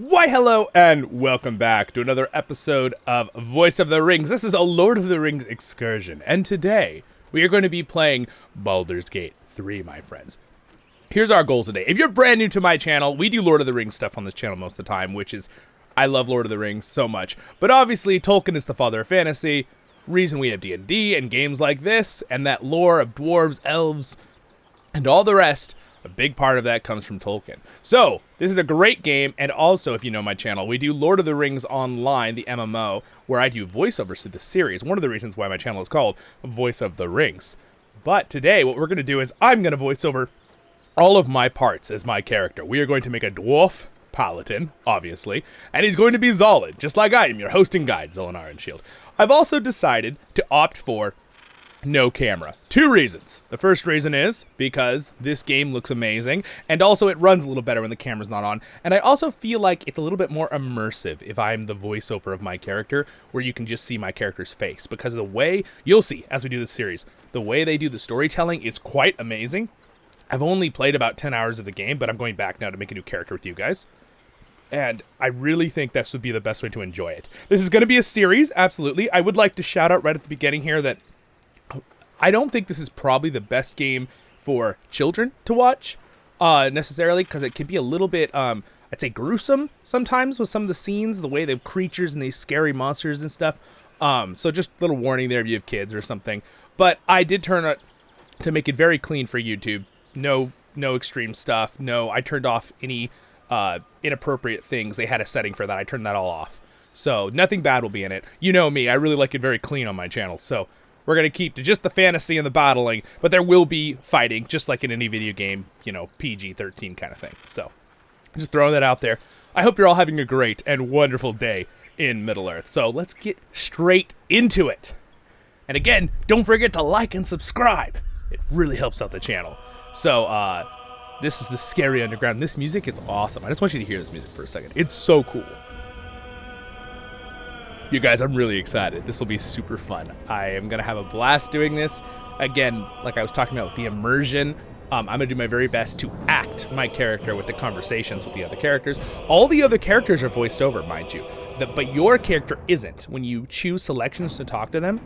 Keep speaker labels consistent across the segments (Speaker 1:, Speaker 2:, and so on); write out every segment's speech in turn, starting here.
Speaker 1: Why hello and welcome back to another episode of Voice of the Rings. This is a Lord of the Rings excursion, and today we are going to be playing Baldur's Gate 3, my friends. Here's our goals today. If you're brand new to my channel, we do Lord of the Rings stuff on this channel most of the time, which is, I love Lord of the Rings so much. But obviously, Tolkien is the father of fantasy, reason we have D&D and games like this, and that lore of dwarves, elves, and all the rest. A big part of that comes from Tolkien. So, this is a great game, and also, if you know my channel, we do Lord of the Rings Online, the MMO, where I do voiceovers through the series. One of the reasons why my channel is called Voice of the Rings. But today, what we're going to do is I'm going to voice over all of my parts as my character. We are going to make a dwarf paladin, obviously, and he's going to be Zollin, just like I am, your hosting guide, Zollin Ironshield. I've also decided to opt for no camera. Two reasons. The first reason is because this game looks amazing, and also it runs a little better when the camera's not on, and I also feel like it's a little bit more immersive if I'm the voiceover of my character, where you can just see my character's face, because of the way, you'll see as we do this series, the way they do the storytelling is quite amazing. I've only played about 10 hours of the game, but I'm going back now to make a new character with you guys. And I really think this would be the best way to enjoy it. This is going to be a series, absolutely. I would like to shout out right at the beginning here that I don't think this is probably the best game for children to watch, necessarily, because it can be a little bit, I'd say, gruesome sometimes with some of the scenes, the way the creatures and these scary monsters and stuff. So just a little warning there if you have kids or something. But I did turn it to make it very clean for YouTube. No extreme stuff. No, I turned off any inappropriate things. They had a setting for that. I turned that all off. So nothing bad will be in it. You know me. I really like it very clean on my channel. So we're going to keep to just the fantasy and the battling, but there will be fighting, just like in any video game, you know, PG-13 kind of thing. So, just throwing that out there. I hope you're all having a great and wonderful day in Middle-earth. So, let's get straight into it. And again, don't forget to like and subscribe. It really helps out the channel. So, this is the Scary Underground. This music is awesome. I just want you to hear this music for a second. It's so cool. You guys, I'm really excited. This will be super fun. I am going to have a blast doing this. Again, like I was talking about with the immersion, I'm going to do my very best to act my character with the conversations with the other characters. All the other characters are voiced over, mind you. But your character isn't. When you choose selections to talk to them,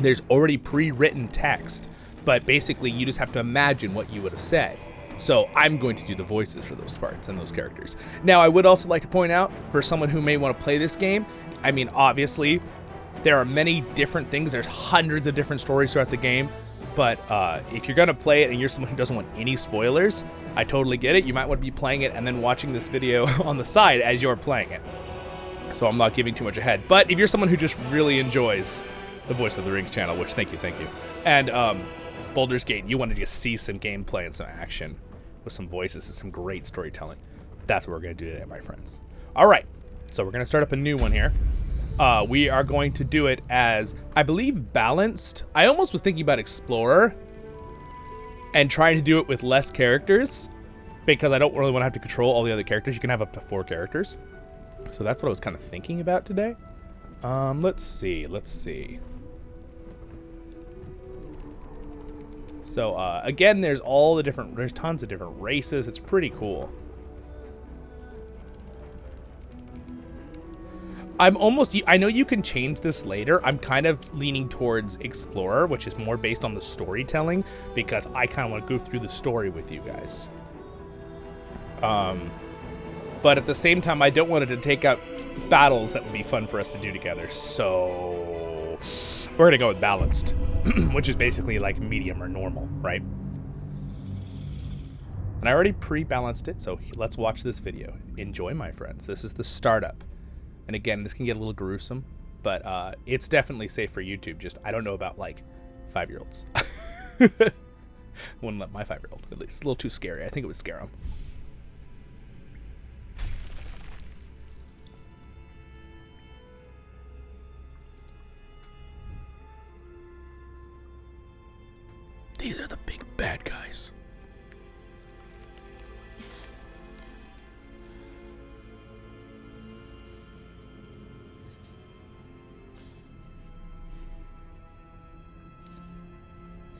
Speaker 1: there's already pre-written text. But basically, you just have to imagine what you would have said. So I'm going to do the voices for those parts and those characters. Now, I would also like to point out, for someone who may want to play this game, I mean, obviously, there are many different things. There's hundreds of different stories throughout the game. But if you're going to play it and you're someone who doesn't want any spoilers, I totally get it. You might want to be playing it and then watching this video on the side as you're playing it. So I'm not giving too much ahead. But if you're someone who just really enjoys the Voice of the Rings channel, which thank you, and Baldur's Gate, you want to just see some gameplay and some action with some voices and some great storytelling, that's what we're going to do today, my friends. All right. So we're going to start up a new one here. We are going to do it as, I believe, balanced. I almost was thinking about Explorer and trying to do it with less characters because I don't really want to have to control all the other characters. You can have up to 4 characters. So that's what I was kind of thinking about today. Let's see. So, again, there's tons of different races. It's pretty cool. I know you can change this later. I'm kind of leaning towards Explorer, which is more based on the storytelling, because I kind of want to go through the story with you guys. But at the same time, I don't want it to take out battles that would be fun for us to do together. So we're going to go with balanced, which is basically like medium or normal, right? And I already pre-balanced it, so let's watch this video. Enjoy, my friends. This is the startup. And again, this can get a little gruesome, but it's definitely safe for YouTube. Just, I don't know about, like, 5-year-olds. I wouldn't let my 5-year-old, at least. It's a little too scary. I think it would scare him. These are the big bad guys.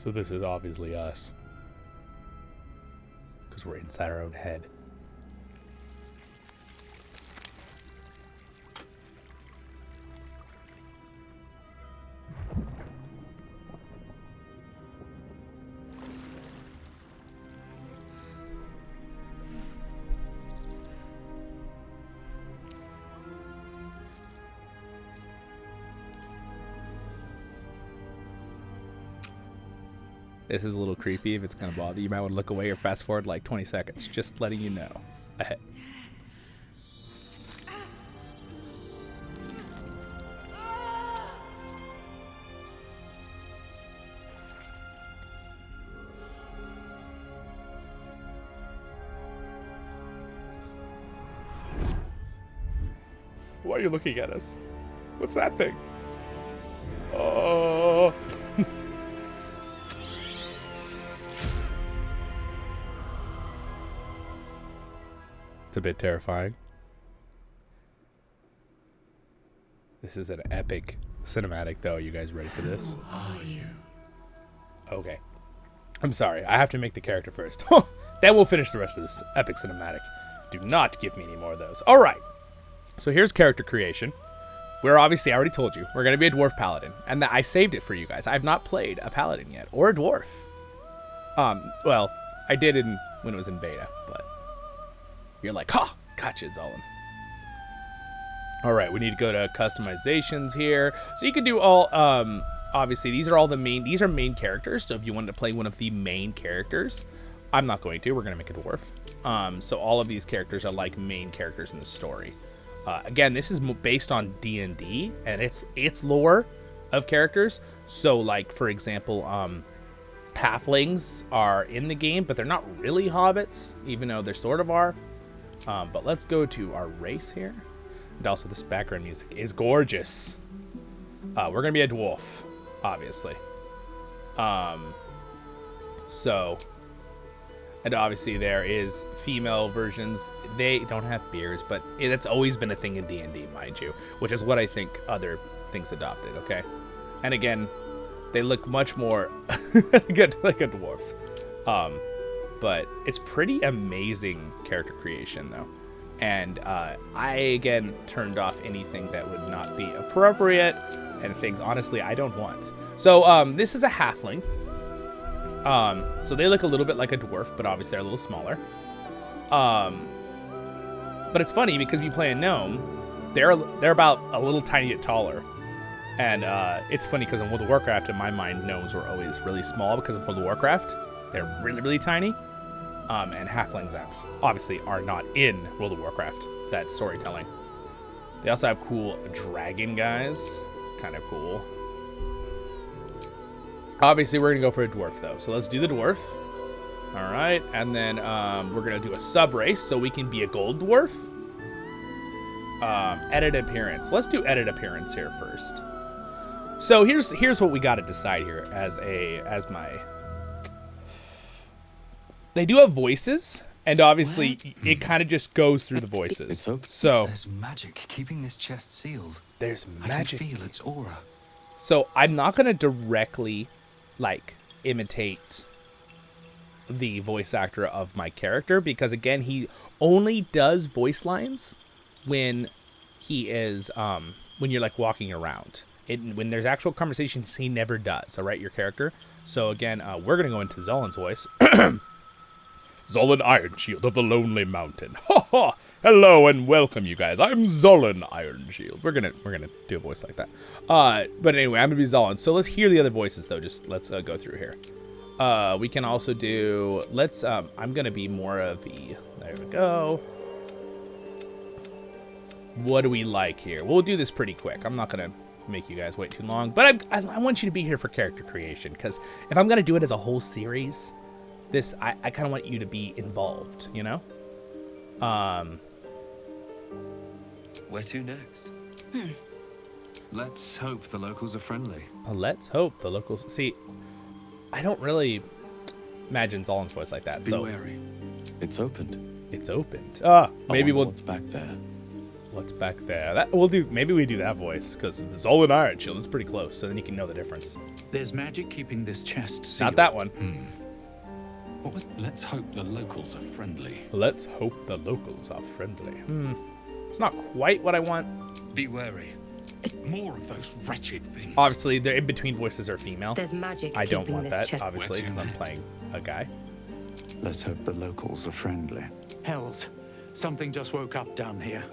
Speaker 1: So this is obviously us, because we're inside our own head. This is a little creepy. If it's going to bother you, you might want to look away or fast forward like 20 seconds. Just letting you know. Ahead. Why are you looking at us? What's that thing? Oh. It's a bit terrifying. This is an epic cinematic, though. You guys ready for this?
Speaker 2: Who are you?
Speaker 1: Okay. I'm sorry. I have to make the character first. Then we'll finish the rest of this epic cinematic. Do not give me any more of those. All right. So here's character creation. We're obviously, I already told you, we're going to be a dwarf paladin. And I saved it for you guys. I've not played a paladin yet, or a dwarf. Well, I did when it was in beta, but you're like, ha, gotcha, Zollin. All right, we need to go to customizations here. So you can do all, obviously, these are main characters. So if you wanted to play one of the main characters, I'm not going to. We're going to make a dwarf. So all of these characters are like main characters in the story. Again, this is based on D&D, and it's lore of characters. So, like, for example, halflings are in the game, but they're not really hobbits, even though they sort of are. But let's go to our race here. And also, this background music is gorgeous. We're going to be a dwarf, obviously. And obviously there is female versions. They don't have beards, but that's always been a thing in D&D, mind you, which is what I think other things adopted, okay? And again, they look much more good like a dwarf. But it's pretty amazing character creation, though. And I, again, turned off anything that would not be appropriate and things, honestly, I don't want. So this is a halfling. So they look a little bit like a dwarf, but obviously they're a little smaller. But it's funny because if you play a gnome, they're about a little tiny bit taller. And it's funny because in World of Warcraft, in my mind, gnomes were always really small because in World of Warcraft, they're really, really tiny. And halflings obviously are not in World of Warcraft. That's storytelling. They also have cool dragon guys. It's kind of cool. Obviously, we're going to go for a dwarf, though. So let's do the dwarf. All right. And then we're going to do a sub-race so we can be a gold dwarf. Edit appearance. Let's do edit appearance here first. So here's what we got to decide here as my... They do have voices, and obviously it kind of just goes through the voices. So
Speaker 2: there's magic keeping this chest sealed.
Speaker 1: There's magic.
Speaker 2: I can feel its aura.
Speaker 1: So I'm not going to directly... like imitate the voice actor of my character, because again, he only does voice lines when he is when you're like walking around. When there's actual conversations, he never does. All right, your character. So again, we're gonna go into Zollin's voice. Zollin Ironshield of the Lonely Mountain. Ha ha! Hello and welcome, you guys. I'm Zollin Ironshield. We're gonna do a voice like that. But anyway, I'm gonna be Zollin. So let's hear the other voices though. Just let's go through here. We can also do. I'm gonna be more of the. There we go. What do we like here? We'll do this pretty quick. I'm not gonna make you guys wait too long. But I want you to be here for character creation, because if I'm gonna do it as a whole series, I kind of want you to be involved. You know.
Speaker 2: Where to next? Let's hope the locals are friendly.
Speaker 1: Let's hope the locals... See, I don't really imagine Zollin's voice like that,
Speaker 2: Be
Speaker 1: so...
Speaker 2: wary.
Speaker 3: It's opened.
Speaker 1: It's opened. Maybe we'll...
Speaker 3: What's back there?
Speaker 1: What's back there? Maybe we do that voice, because Zollin Ironshield is pretty close, so then you can know the difference.
Speaker 4: There's magic keeping this chest sealed.
Speaker 1: Not that one.
Speaker 4: What was? Let's hope the locals are friendly.
Speaker 1: Let's hope the locals are friendly. It's not quite what I want.
Speaker 2: Be wary.
Speaker 4: More of those wretched things.
Speaker 1: Obviously, the in-between voices are female.
Speaker 5: There's magic
Speaker 1: I don't
Speaker 5: keeping
Speaker 1: want
Speaker 5: this
Speaker 1: that,
Speaker 5: chest.
Speaker 1: obviously, because I'm playing a guy.
Speaker 4: Let's hope the locals are friendly. Hells, something just woke up down here.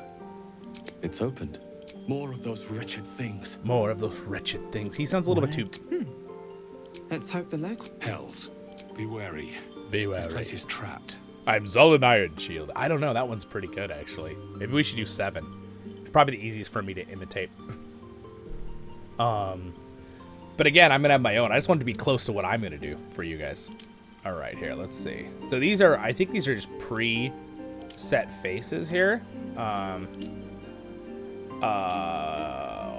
Speaker 3: It's opened.
Speaker 2: More of those wretched things.
Speaker 1: More of those wretched things. He sounds a little bit too...
Speaker 6: Let's hope the local...
Speaker 2: Hells,
Speaker 5: Be wary.
Speaker 1: Be
Speaker 5: This
Speaker 1: wary.
Speaker 5: place is trapped.
Speaker 1: I'm Zollin Ironshield. I don't know. That one's pretty good, actually. Maybe we should do 7. Probably the easiest for me to imitate. But again, I'm going to have my own. I just wanted to be close to what I'm going to do for you guys. All right, here. Let's see. So these are, I think these are just pre-set faces here.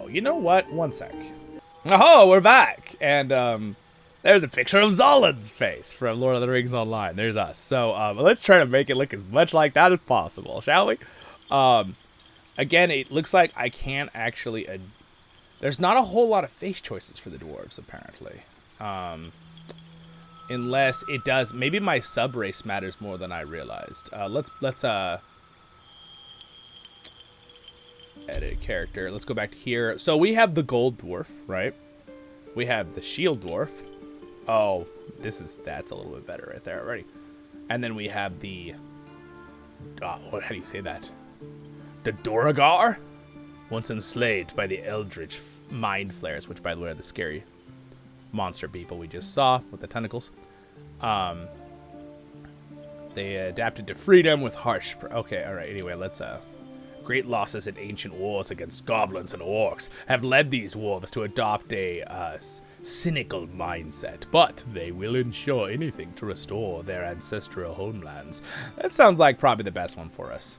Speaker 1: You know what? One sec. Oh, we're back. And, there's a picture of Zollin's face from Lord of the Rings Online. There's us. So let's try to make it look as much like that as possible, shall we? Again, it looks like I can't actually... there's not a whole lot of face choices for the dwarves, apparently. Unless it does... Maybe my sub-race matters more than I realized. Let's edit character. Let's go back to here. So we have the gold dwarf, right? We have the shield dwarf. Oh, that's a little bit better right there already. And then we have the, how do you say that? The Duragar? Once enslaved by the eldritch mind flares, which by the way are the scary monster people we just saw with the tentacles. They adapted to freedom with harsh, okay, all right, anyway, let's, great losses in ancient wars against goblins and orcs have led these dwarves to adopt a cynical mindset, but they will ensure anything to restore their ancestral homelands. That sounds like probably the best one for us.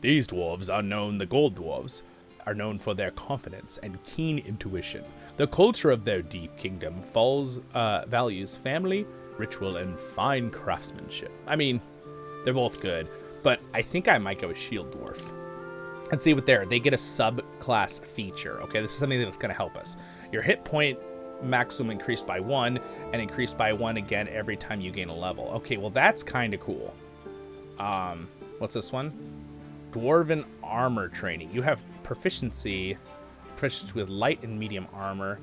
Speaker 1: These dwarves are known, the gold dwarves, are known for their confidence and keen intuition. The culture of their deep kingdom values family, ritual, and fine craftsmanship. I mean, they're both good, but I think I might go with shield dwarf. Let's see what they get a subclass feature. Okay, this is something that's going to help us. Your hit point maximum increased by 1 and increased by 1 again every time you gain a level. Okay, well that's kind of cool. What's this one? Dwarven armor training. You have proficiency with light and medium armor.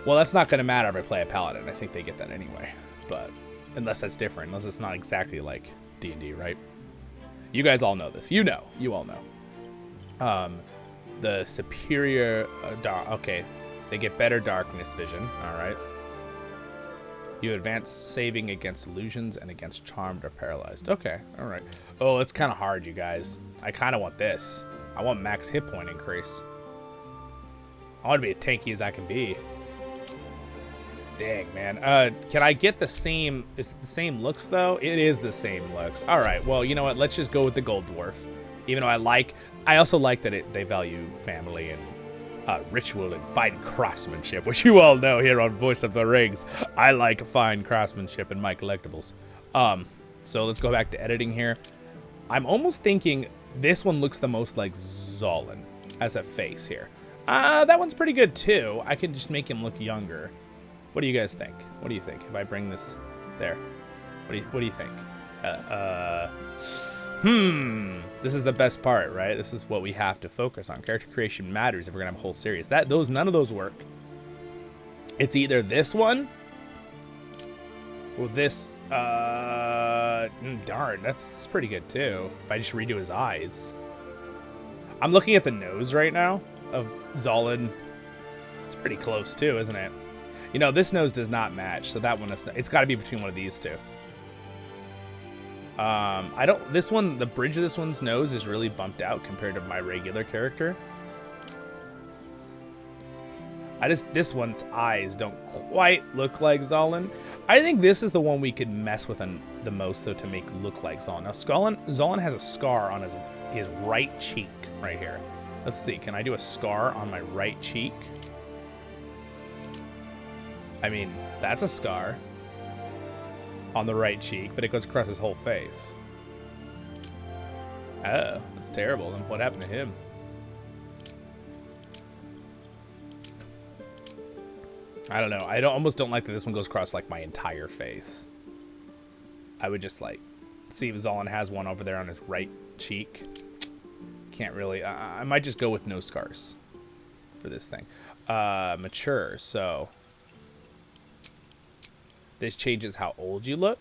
Speaker 1: Well, that's not going to matter if I play a paladin. I think they get that anyway. But unless that's different, unless it's not exactly like D&D, right? You guys all know this. You all know. The superior okay, they get better darkness vision. All right. You advanced saving against illusions and against charmed or paralyzed. Okay, all right. Oh, it's kind of hard, you guys. I kind of want this. I want max hit point increase. I want to be as tanky as I can be. Dang, man. Can I get the same? Is it the same looks though? It is the same looks. All right. Well, you know what? Let's just go with the gold dwarf. Even though I also like that they value family and ritual and fine craftsmanship, which you all know here on Voice of the Rings. I like fine craftsmanship in my collectibles. So let's go back to editing here. I'm almost thinking this one looks the most like Zollin as a face here. That one's pretty good too. I can just make him look younger. What do you guys think? What do you think? If I bring this there, what do you think? This is the best part, right? This is what we have to focus on. Character creation matters if we're gonna have a whole series. None of those work. It's either this one or this. Darn, that's pretty good too. If I just redo his eyes. I'm looking at the nose right now of Zollin. It's pretty close too, isn't it? You know, this nose does not match, so that one is. It's got to be between one of these two. The bridge of this one's nose is really bumped out compared to my regular character. This one's eyes don't quite look like Zollin. I think this is the one we could mess with the most, though, to make look like Zollin. Now, Zollin has a scar on his right cheek right here. Let's see, can I do a scar on my right cheek? I mean, that's a scar on the right cheek, but it goes across his whole face. Oh, that's terrible. Then what happened to him? I don't know. I almost don't like that this one goes across like my entire face. I would just like see if Zollin has one over there on his right cheek. Can't really. I might just go with no scars for this thing. Mature. So this changes how old you look.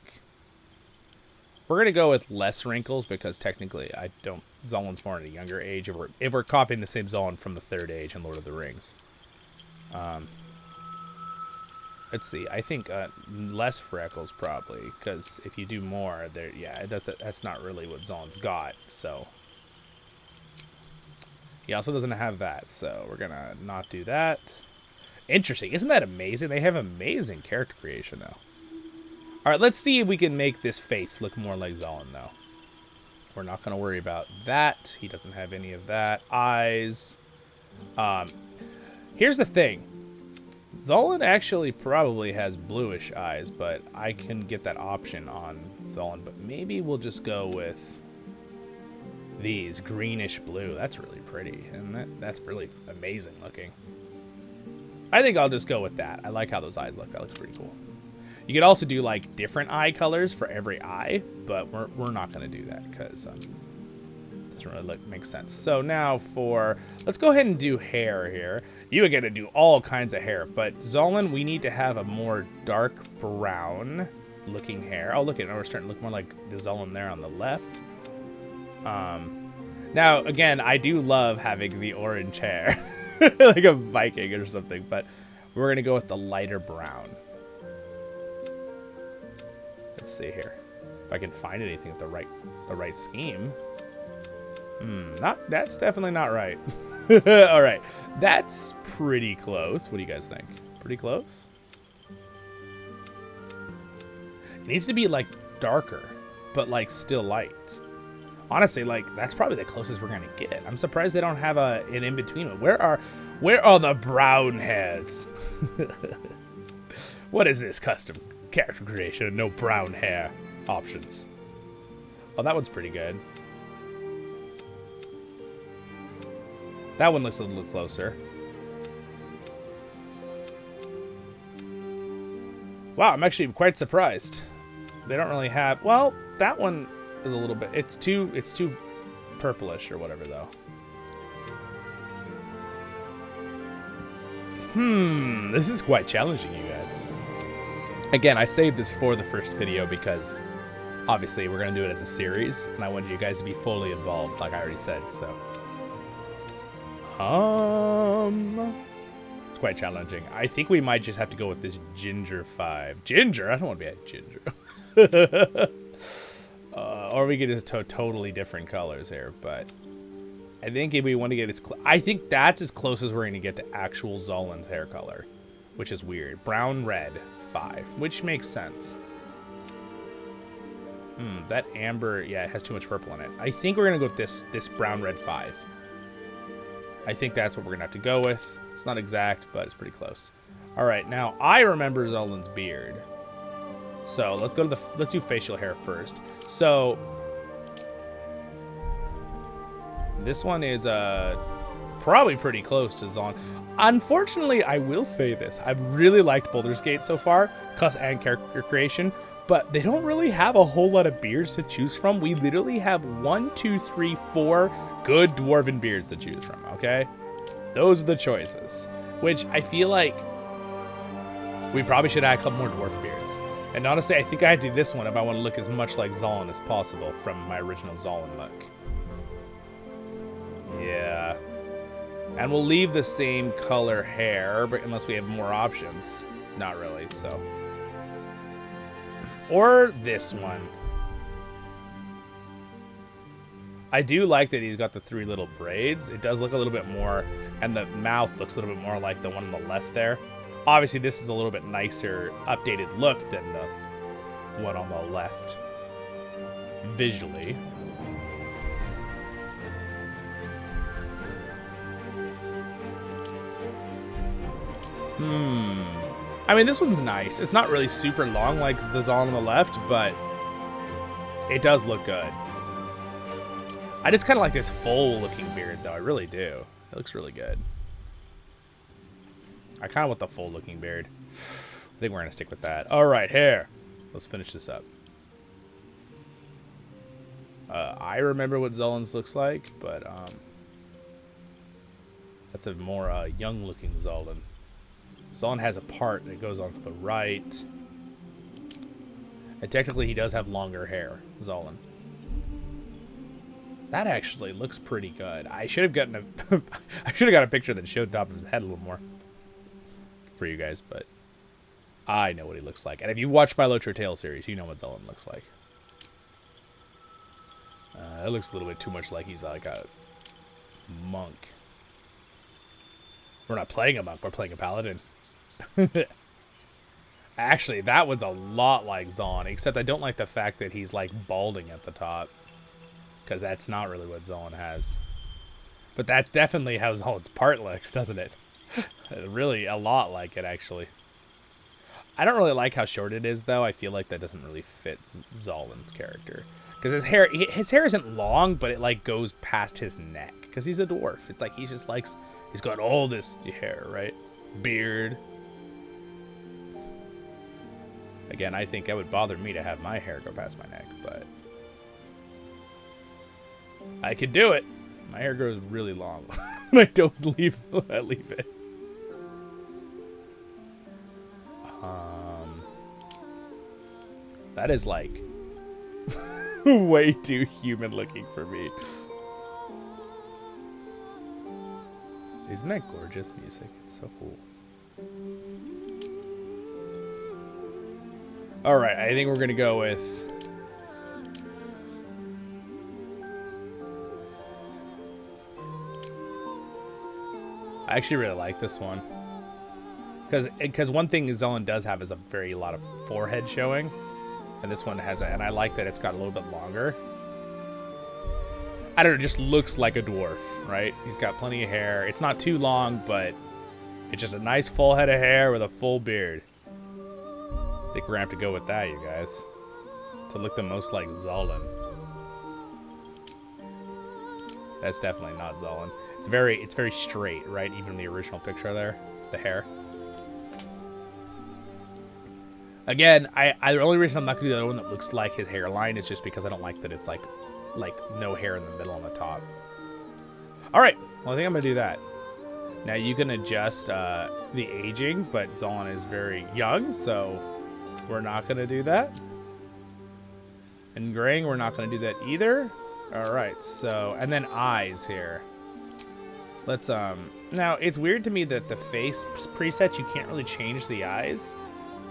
Speaker 1: We're gonna go with less wrinkles because technically Zollin's more in a younger age if we're copying the same Zollin from the Third Age in Lord of the Rings. Let's see. I think less freckles probably, because if you do more, there, yeah, that's not really what Zollin's got. So he also doesn't have that, so we're gonna not do that. Interesting, isn't that amazing? They have amazing character creation though. All right, let's see if we can make this face look more like Zollin though. We're not gonna worry about that. He doesn't have any of that. Eyes. Here's the thing. Zollin actually probably has bluish eyes, but I can get that option on Zollin. But maybe we'll just go with these greenish blue. That's really pretty, and that's really amazing looking. I think I'll just go with that. I like how those eyes look. That looks pretty cool. You could also do like different eye colors for every eye, but we're not going to do that because doesn't really make sense. So now let's go ahead and do hair here. You get to do all kinds of hair, but Zollin, we need to have a more dark brown looking hair. Oh, look at it. We're starting to look more like the Zollin there on the left. Now, again, I do love having the orange hair, like a Viking or something, but we're going to go with the lighter brown. Let's see here. If I can find anything with the right scheme. That's definitely not right. All right. That's pretty close. What do you guys think? Pretty close? It needs to be like darker, but like still light. Honestly, like that's probably the closest we're gonna get. I'm surprised they don't have an in-between one. Where are the brown hairs? What is this custom character creation? No brown hair options. Oh, that one's pretty good. That one looks a little closer. Wow, I'm actually quite surprised. They don't really have, well, that one is a little bit, it's too purplish or whatever though. This is quite challenging, you guys. Again, I saved this for the first video because obviously we're gonna do it as a series and I wanted you guys to be fully involved, like I already said, so. It's quite challenging. I think we might just have to go with this Ginger 5. Ginger? I don't want to be a ginger. Or we could just totally different colors here, but I think if we want to get I think that's as close as we're going to get to actual Zollin's hair color, which is weird. Brown, red, 5, which makes sense. That amber, yeah, it has too much purple in it. I think we're going to go with this brown, red 5. I think that's what we're gonna have to go with. It's not exact, but it's pretty close. All right, now I remember Zollin's beard. So let's go to let's do facial hair first. So this one is probably pretty close to Zollin. Unfortunately, I will say this. I've really liked Baldur's Gate so far, and character creation, but they don't really have a whole lot of beards to choose from. We literally have 1, 2, 3, 4 good dwarven beards to choose from, okay? Those are the choices, which I feel like we probably should add a couple more dwarf beards. And honestly, I think I do this one if I want to look as much like Zollin as possible from my original Zollin look. Yeah. And we'll leave the same color hair, but unless we have more options. Not really, so. Or this one. I do like that he's got the 3 little braids. It does look a little bit more, and the mouth looks a little bit more like the one on the left there. Obviously, this is a little bit nicer, updated look than the one on the left, visually. I mean, this one's nice. It's not really super long like the Zollin on the left, but it does look good. I just kind of like this full-looking beard, though. I really do. It looks really good. I kind of want the full-looking beard. I think we're going to stick with that. All right, hair. Let's finish this up. I remember what Zollin's looks like, but that's a more young-looking Zollin. Zollin has a part that goes on to the right. And technically, he does have longer hair, Zollin. That actually looks pretty good. I should have gotten I should have got a picture that showed top of his head a little more for you guys, but I know what he looks like. And if you've watched my LOTR Tale series, you know what Zollin looks like. It looks a little bit too much like he's like a monk. We're not playing a monk, we're playing a paladin. Actually, that one's a lot like Zollin, except I don't like the fact that he's like balding at the top. Because that's not really what Zollin has. But that's definitely how Zollin's part looks, doesn't it? Really a lot like it, actually. I don't really like how short it is, though. I feel like that doesn't really fit Zollin's character. Because his hair isn't long, but it like goes past his neck. Because he's a dwarf. It's like he just likes, he's got all this hair, right? Beard. Again, I think it would bother me to have my hair go past my neck, but I could do it. My hair grows really long. I don't leave it. That is like way too human looking for me. Isn't that gorgeous music? It's so cool. All right, I think we're gonna go with I actually really like this one. Because one thing Zollin does have is a very lot of forehead showing. And this one has and I like that it's got a little bit longer. I don't know, it just looks like a dwarf, right? He's got plenty of hair. It's not too long, but it's just a nice full head of hair with a full beard. I think we're gonna have to go with that, you guys. To look the most like Zollin. That's definitely not Zollin. It's very straight, right? Even the original picture there, the hair. Again, the only reason I'm not gonna do the other one that looks like his hairline is just because I don't like that it's like no hair in the middle on the top. All right, well I think I'm gonna do that. Now you can adjust the aging, but Zollin is very young, so we're not gonna do that. And graying, we're not gonna do that either. All right, so and then eyes here. Let's now it's weird to me that the face presets you can't really change the eyes.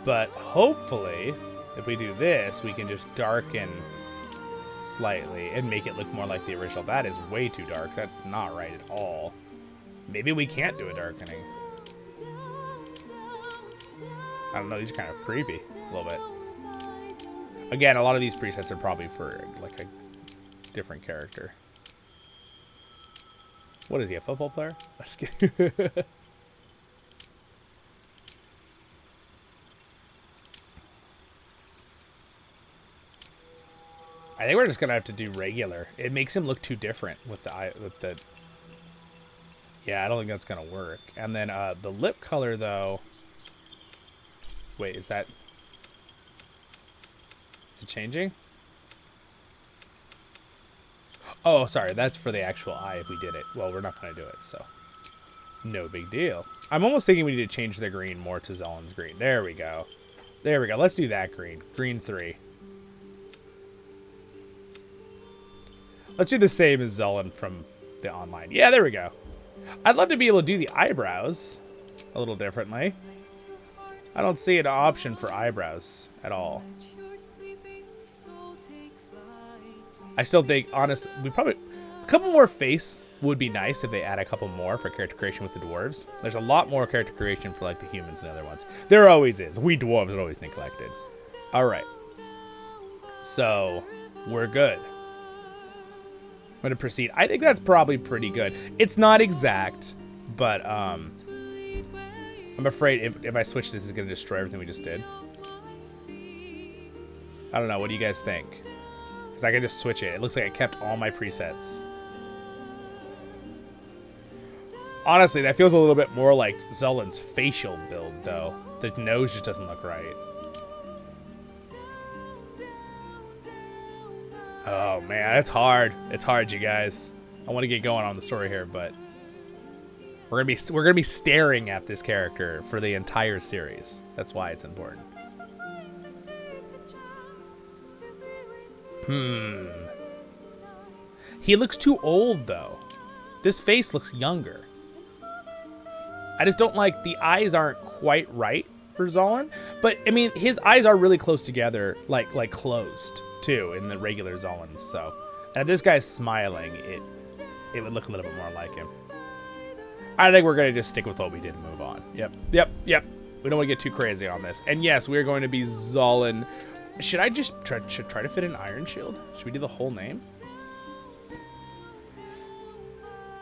Speaker 1: But hopefully, if we do this, we can just darken slightly and make it look more like the original. That is way too dark. That's not right at all. Maybe we can't do a darkening. I don't know. These are kind of creepy a little bit. Again, a lot of these presets are probably for like a different character. What is he, a football player? Just kidding. I think we're just gonna have to do regular. It makes him look too different with the eye. Yeah, I don't think that's gonna work. And then the lip color, though. Wait, is it changing? Oh, sorry, that's for the actual eye. If we did it, well, we're not gonna do it, so no big deal. I'm almost thinking we need to change the green more to Zollin's green. There we go. There we go. Let's do that green. Green 3. Let's do the same as Zollin from the online. Yeah, there we go. I'd love to be able to do the eyebrows a little differently. I don't see an option for eyebrows at all. I still think, honestly, a couple more face would be nice if they add a couple more for character creation with the dwarves. There's a lot more character creation for like the humans and other ones. There always is. We dwarves are always neglected. All right. So we're good. I'm going to proceed. I think that's probably pretty good. It's not exact, but I'm afraid if I switch this, it's going to destroy everything we just did. I don't know. What do you guys think? Because I can just switch it. It looks like I kept all my presets. Honestly, that feels a little bit more like Zollin's facial build, though. The nose just doesn't look right. Oh man, it's hard. It's hard, you guys. I want to get going on the story here, but we're gonna be staring at this character for the entire series. That's why it's important. He looks too old, though. This face looks younger. I just don't like the eyes aren't quite right for Zollin. But I mean, his eyes are really close together, like closed too in the regular Zollin. So, and if this guy's smiling, it would look a little bit more like him. I think we're gonna just stick with what we did and move on. Yep. We don't want to get too crazy on this. And yes, we are going to be Zollin. Should I just try to fit in Ironshield? Should we do the whole name?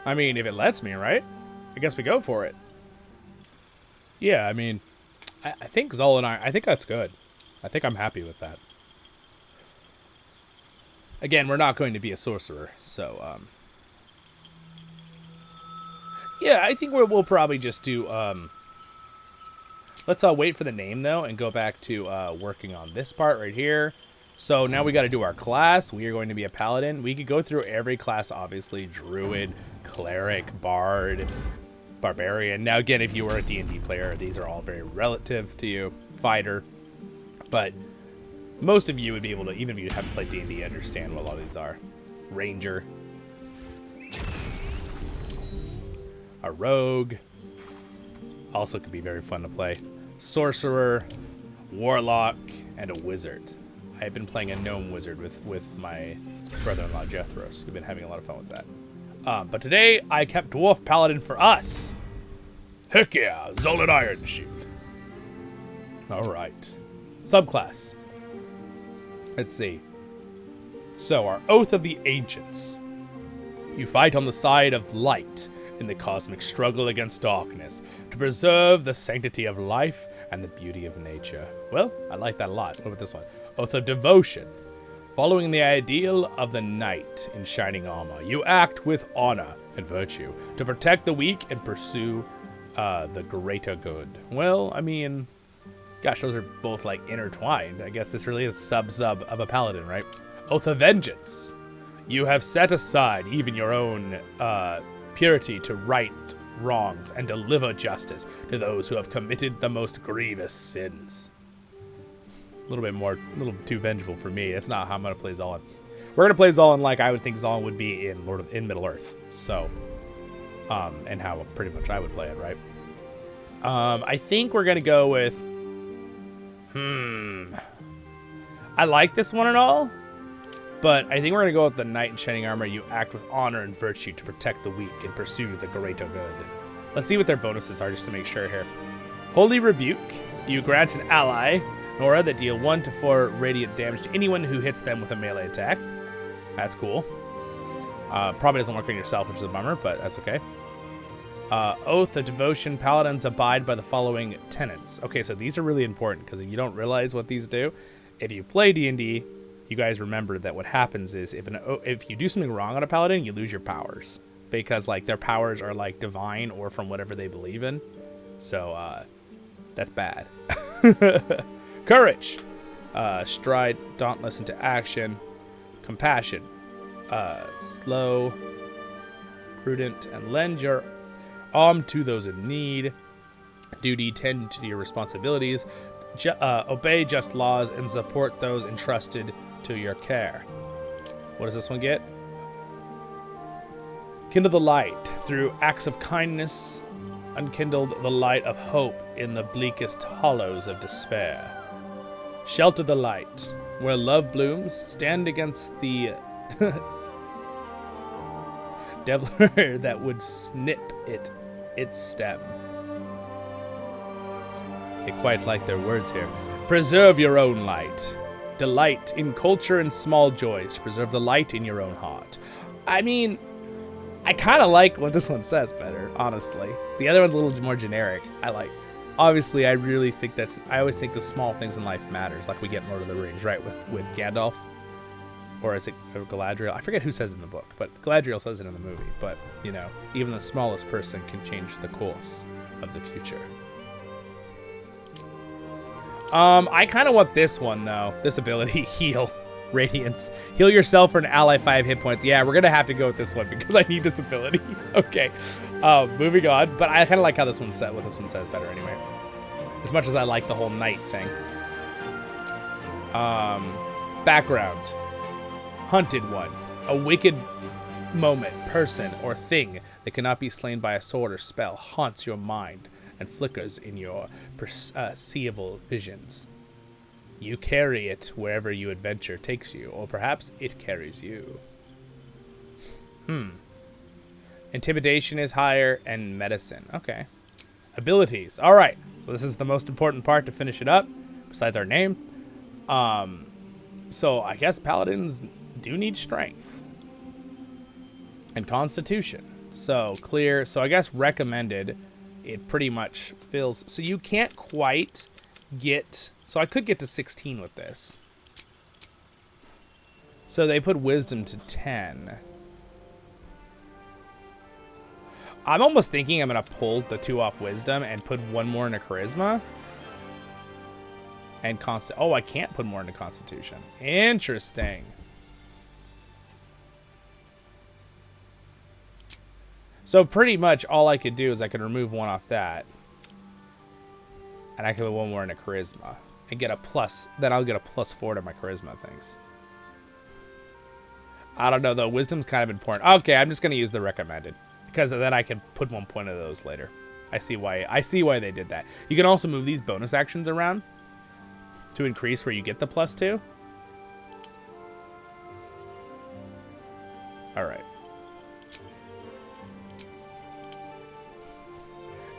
Speaker 1: I mean, if it lets me, right? I guess we go for it. Yeah, I mean, I think Zollin, I think that's good. I think I'm happy with that. Again, we're not going to be a sorcerer, so, yeah, I think we'll probably just do, let's wait for the name, though, and go back to working on this part right here. So now we got to do our class. We are going to be a paladin. We could go through every class, obviously. Druid, cleric, bard, barbarian. Now, again, if you were a D&D player, these are all very relative to you. Fighter. But most of you would be able to, even if you haven't played D&D, understand what a lot of these are. Ranger. A rogue. Also could be very fun to play. Sorcerer, warlock, and a wizard. I've been playing a gnome wizard with my brother-in-law Jethros. We've been having a lot of fun with that. But today I kept dwarf paladin for us. Heck yeah, Zollin Ironshield. All right, subclass. Let's see. So our oath of the ancients. You fight on the side of light in the cosmic struggle against darkness to preserve the sanctity of life and the beauty of nature. Well, I like that a lot. What about this one? Oath of devotion. Following the ideal of the knight in shining armor, you act with honor and virtue to protect the weak and pursue the greater good. Well, I mean, gosh, those are both like intertwined. I guess this really is sub of a paladin, right? Oath of vengeance. You have set aside even your own purity to right wrongs and deliver justice to those who have committed the most grievous sins. A little too vengeful for me. That's not how I'm gonna play Zollin. We're gonna play Zollin like I would think Zollin would be in Middle Earth. So, and how pretty much I would play it, right? I think we're gonna go with. I like this one and all, but I think we're gonna go with the knight in shining armor. You act with honor and virtue to protect the weak and pursue the greater good. Let's see what their bonuses are just to make sure here. Holy Rebuke. You grant an ally Nora that deal 1 to 4 radiant damage to anyone who hits them with a melee attack. That's cool. Probably doesn't work on yourself, which is a bummer, but that's okay. Oath of Devotion. Paladins abide by the following tenets. Okay, so these are really important because if you don't realize what these do, if you play D&D, you guys remember that what happens is if you do something wrong on a paladin, you lose your powers because like their powers are like divine or from whatever they believe in. So that's bad. Courage. Stride, dauntless into action. Compassion. Slow, prudent, and lend your arm to those in need. Duty, tend to your responsibilities. Obey just laws and support those entrusted to your care. What does this one get? Kindle the light. Through acts of kindness, unkindled the light of hope in the bleakest hollows of despair. Shelter the light. Where love blooms, stand against the deviler that would snip its stem. I quite like their words here. Preserve your own light. Delight in culture and small joys. Preserve the light in your own heart. I mean, I kind of like what this one says better, honestly. The other one's a little more generic. Obviously, I really think I always think the small things in life matters, like we get in Lord of the Rings, right, with Gandalf. Or is it Galadriel? I forget who says it in the book, but Galadriel says it in the movie. But, you know, even the smallest person can change the course of the future. I kind of want this one, though. This ability, Heal. Radiance. Heal yourself for an ally 5 hit points. Yeah, we're going to have to go with this one because I need this ability. Okay. Moving on. But I kind of like how this one's set. What this one says better anyway. As much as I like the whole knight thing. Background. Hunted one. A wicked moment, person, or thing that cannot be slain by a sword or spell haunts your mind and flickers in your seeable visions. You carry it wherever your adventure takes you, or perhaps it carries you. Intimidation is higher, and medicine. Okay. Abilities. All right. So this is the most important part to finish it up, besides our name. So I guess paladins do need strength and constitution. So clear. So I guess recommended, it pretty much fills. So you can't quite get. So I could get to 16 with this. So they put wisdom to 10. I'm almost thinking I'm going to pull the 2 off wisdom and put 1 more into charisma. And oh, I can't put more into constitution. Interesting. So pretty much all I could do is I could remove 1 off that. And I could put 1 more into charisma. And get a plus. Then I'll get a +4 to my charisma things. I don't know though. Wisdom's kind of important. Okay, I'm just going to use the recommended. Because then I can put 1 point of those later. I see why they did that. You can also move these bonus actions around to increase where you get the +2. All right.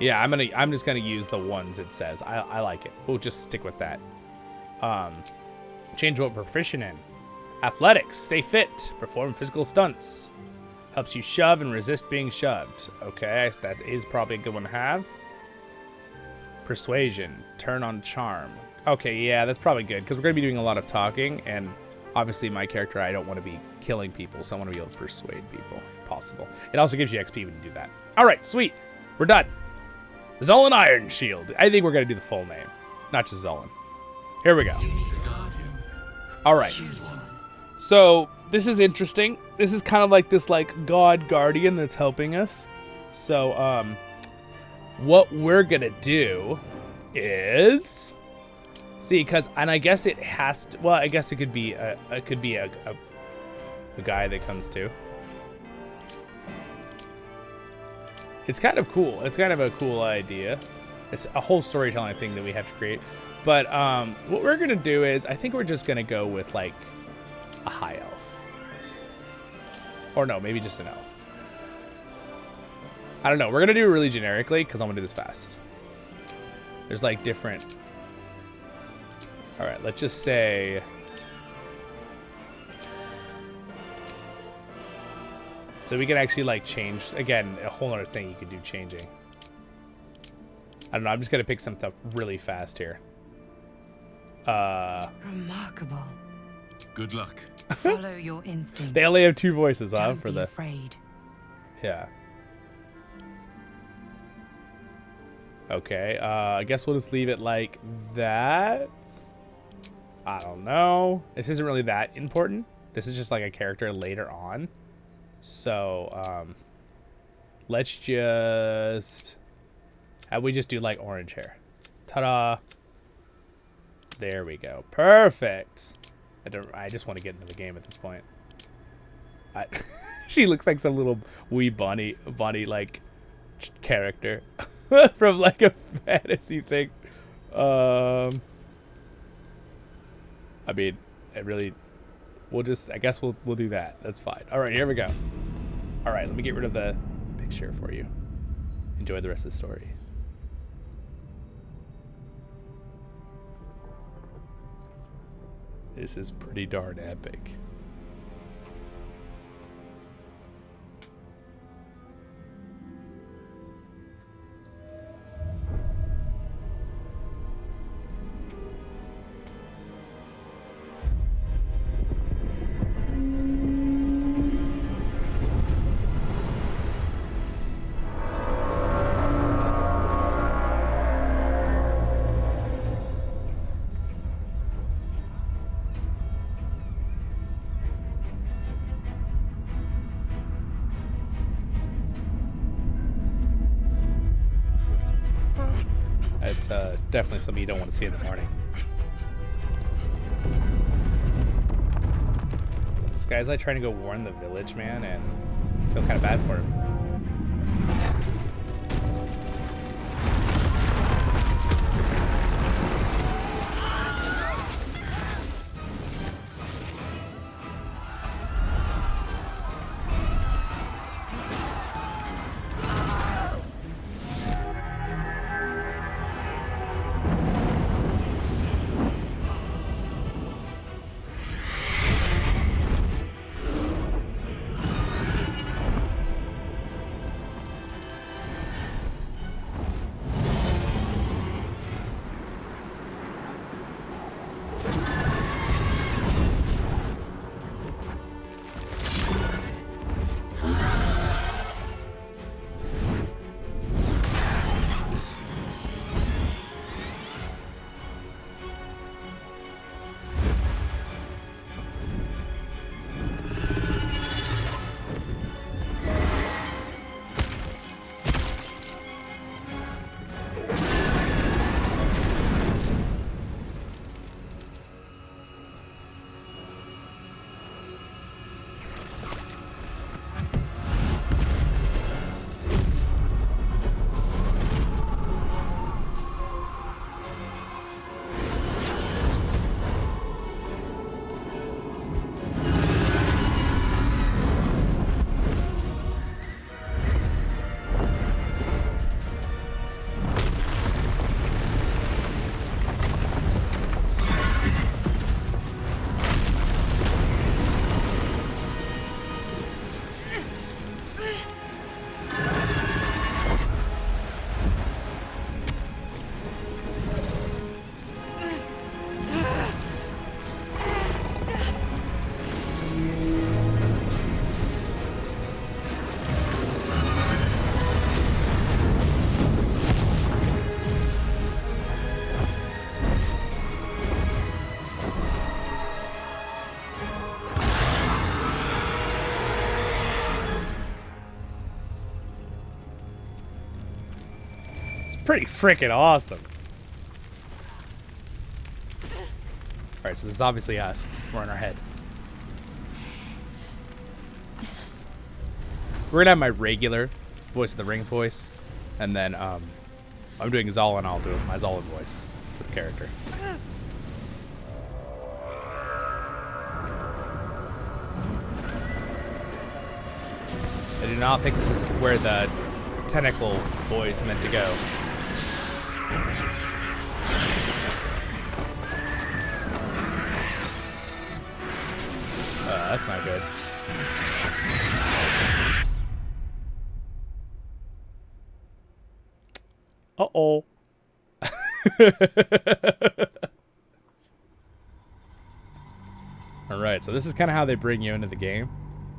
Speaker 1: Yeah, I'm just gonna use the ones it says. I like it. We'll just stick with that. Change what we're proficient in. Athletics. Stay fit. Perform physical stunts. Helps you shove and resist being shoved. Okay, that is probably a good one to have. Persuasion. Turn on charm. Okay, yeah, that's probably good because we're going to be doing a lot of talking, and obviously my character, I don't want to be killing people, so I want to be able to persuade people if possible. It also gives you XP when you do that. All right, sweet. We're done. Zollin Ironshield. I think we're going to do the full name, not just Zollin. Here we go. All right. So this is interesting. This is kind of like this god guardian that's helping us. So what we're gonna do is see, and I guess it has to. Well, I guess it could be a guy that comes to. It's kind of cool. It's kind of a cool idea. It's a whole storytelling thing that we have to create. But what we're gonna do is, I think we're just gonna go with like a high elf. Or no, maybe just an elf. I don't know. We're gonna do it really generically because I'm gonna do this fast. There's like different. All right, let's just say. So we can actually like change again. A whole other thing you could do changing. I don't know. I'm just gonna pick some stuff really fast here.
Speaker 5: Remarkable.
Speaker 2: Good luck.
Speaker 5: Follow your instincts.
Speaker 1: They only have 2 voices, huh?
Speaker 5: Don't
Speaker 1: For
Speaker 5: be
Speaker 1: the.
Speaker 5: afraid.
Speaker 1: Yeah. Okay. I guess we'll just leave it like that. I don't know. This isn't really that important. This is just like a character later on. So, let's just. How we just do like orange hair? Ta-da! There we go. Perfect. I just want to get into the game at this point. She looks like some little wee Bonnie like character from like a fantasy thing. I mean, I guess we'll do that. That's fine. All right, here we go. All right, let me get rid of the picture for you. Enjoy the rest of the story. This is pretty darn epic. It's definitely something you don't want to see in the morning. This guy's like trying to go warn the village, man, and I feel kind of bad for him. It's pretty freaking awesome. Alright, so this is obviously us. We're in our head. We're gonna have my regular Voice of the Rings voice, and then I'm doing Zollin. I'll do my Zollin voice for the character. I do not think this is where the tentacle boy is meant to go. That's not good. Uh-oh. Alright, so this is kind of how they bring you into the game,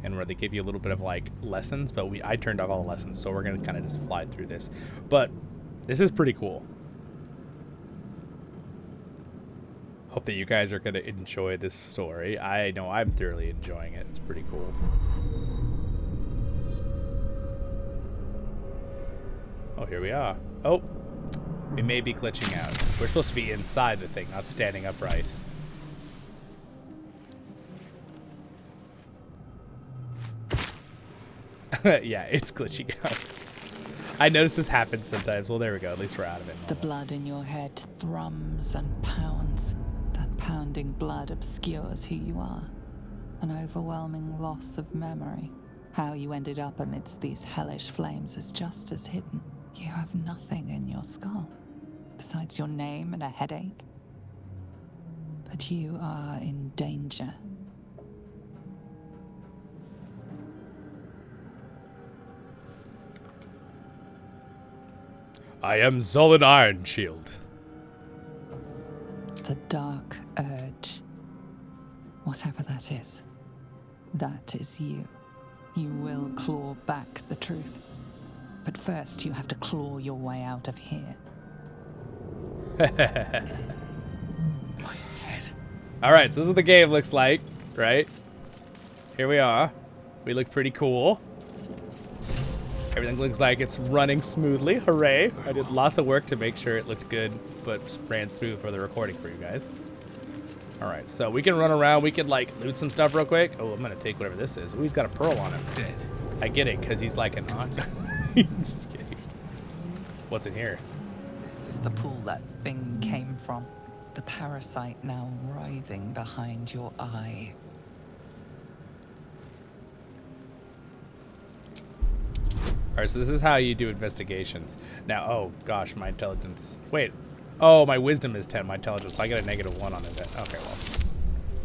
Speaker 1: and where they give you a little bit of like lessons, but I turned off all the lessons, so we're going to kind of just fly through this. But this is pretty cool. Hope that you guys are going to enjoy this story. I know I'm thoroughly enjoying it. It's pretty cool. Oh, here we are. Oh, we may be glitching out. We're supposed to be inside the thing, not standing upright. Yeah, it's glitching out. I notice this happens sometimes. Well, there we go. At least we're out of it.
Speaker 6: The blood in your head thrums and pounds. That pounding blood obscures who you are. An overwhelming loss of memory. How you ended up amidst these hellish flames is just as hidden. You have nothing in your skull, besides your name and a headache. But you are in danger.
Speaker 1: I am Zollin Ironshield.
Speaker 6: The dark urge. Whatever that is you. You will claw back the truth. But first you have to claw your way out of here.
Speaker 1: Alright, so this is what the game looks like, right? Here we are. We look pretty cool. Everything looks like it's running smoothly. Hooray. I did lots of work to make sure it looked good, but ran smooth for the recording for you guys. Alright, so we can run around. We can, like, loot some stuff real quick. Oh, I'm going to take whatever this is. Oh, he's got a pearl on him.
Speaker 2: Dead.
Speaker 1: I get it, because he's like an... Just kidding. What's in here?
Speaker 6: This is the pool that thing came from. The parasite now writhing behind your eye.
Speaker 1: Alright, so this is how you do investigations. Now, oh gosh, my intelligence. Wait. Oh, my wisdom is 10, my intelligence. So I get a -1 on it. Okay, well.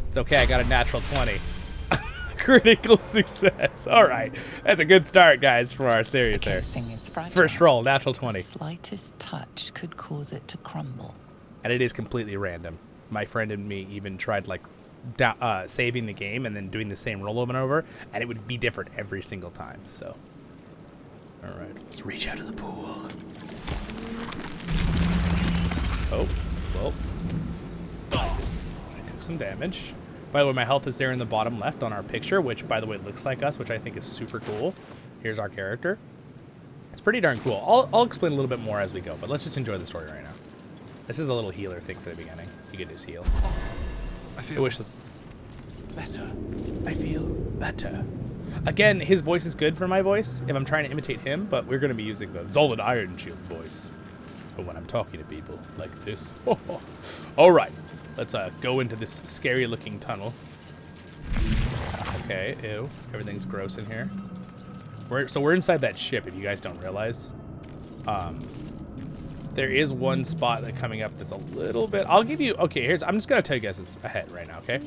Speaker 1: It's okay, I got a natural 20. Critical success. Alright. That's a good start, guys, for our series there. First roll, natural 20.
Speaker 6: The slightest touch could cause it to crumble.
Speaker 1: And it is completely random. My friend and me even tried, like, saving the game and then doing the same roll over and over, and it would be different every single time, so. Alright, let's reach out to the pool. Oh, well. I took some damage. By the way, my health is there in the bottom left on our picture, which, by the way, looks like us, which I think is super cool. Here's our character. It's pretty darn cool. I'll explain a little bit more as we go, but let's just enjoy the story right now. This is a little healer thing for the beginning. You can just heal.
Speaker 2: I feel
Speaker 1: better. I feel better. Again, his voice is good for my voice if I'm trying to imitate him, but we're going to be using the Zollin Ironshield voice for when I'm talking to people like this. All right, let's go into this scary-looking tunnel. Okay, ew, everything's gross in here. So we're inside that ship, if you guys don't realize. There is one spot that coming up that's a little bit. I'll give you. Okay, I'm just gonna tell you guys this ahead right now. Okay.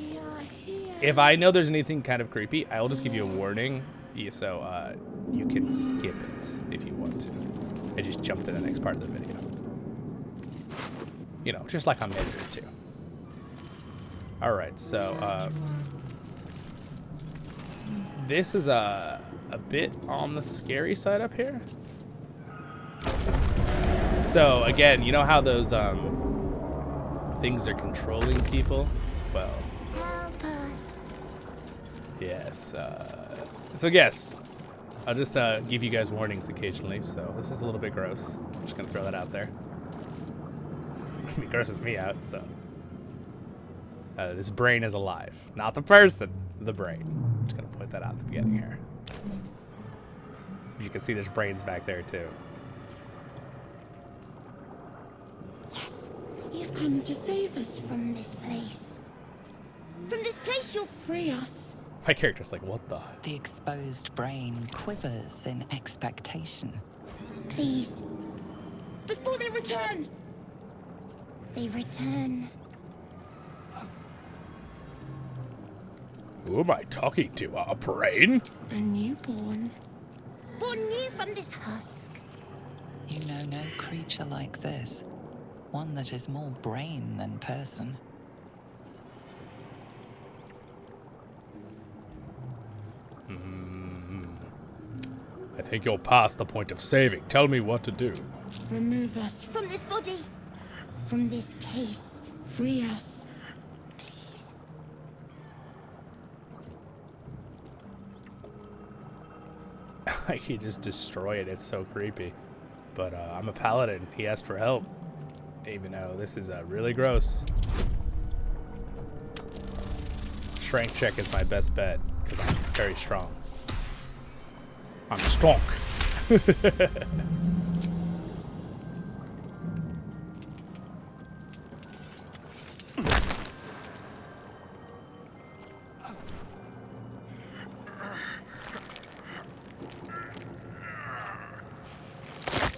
Speaker 1: If I know there's anything kind of creepy, I'll just give you a warning, so you can skip it if you want to, and just jump to the next part of the video. You know, just like I'm edited to. All right, so this is a bit on the scary side up here. So again, you know how those things are controlling people? Well.
Speaker 7: Help us.
Speaker 1: Yes. So yes, I'll just give you guys warnings occasionally, so this is a little bit gross. I'm just gonna throw that out there. It grosses me out, so. This brain is alive. Not the person, the brain. I'm just gonna point that out at the beginning here. You can see there's brains back there too.
Speaker 7: Yes, you've come to save us from this place. From this place you'll free us.
Speaker 1: My character's like, what the?
Speaker 6: The exposed brain quivers in expectation.
Speaker 7: Please. Before they return. They return.
Speaker 1: Who am I talking to? A brain?
Speaker 7: A newborn. Born new from this husk.
Speaker 6: You know no creature like this. One that is more brain than person.
Speaker 1: I think you're past the point of saving. Tell me what to do.
Speaker 7: Remove us from this body. From this case. Free us. Please.
Speaker 1: I could just destroy it. It's so creepy. But I'm a paladin. He asked for help. Even though this is really gross. Strength check is my best bet because I'm very strong. I'm strong.
Speaker 6: The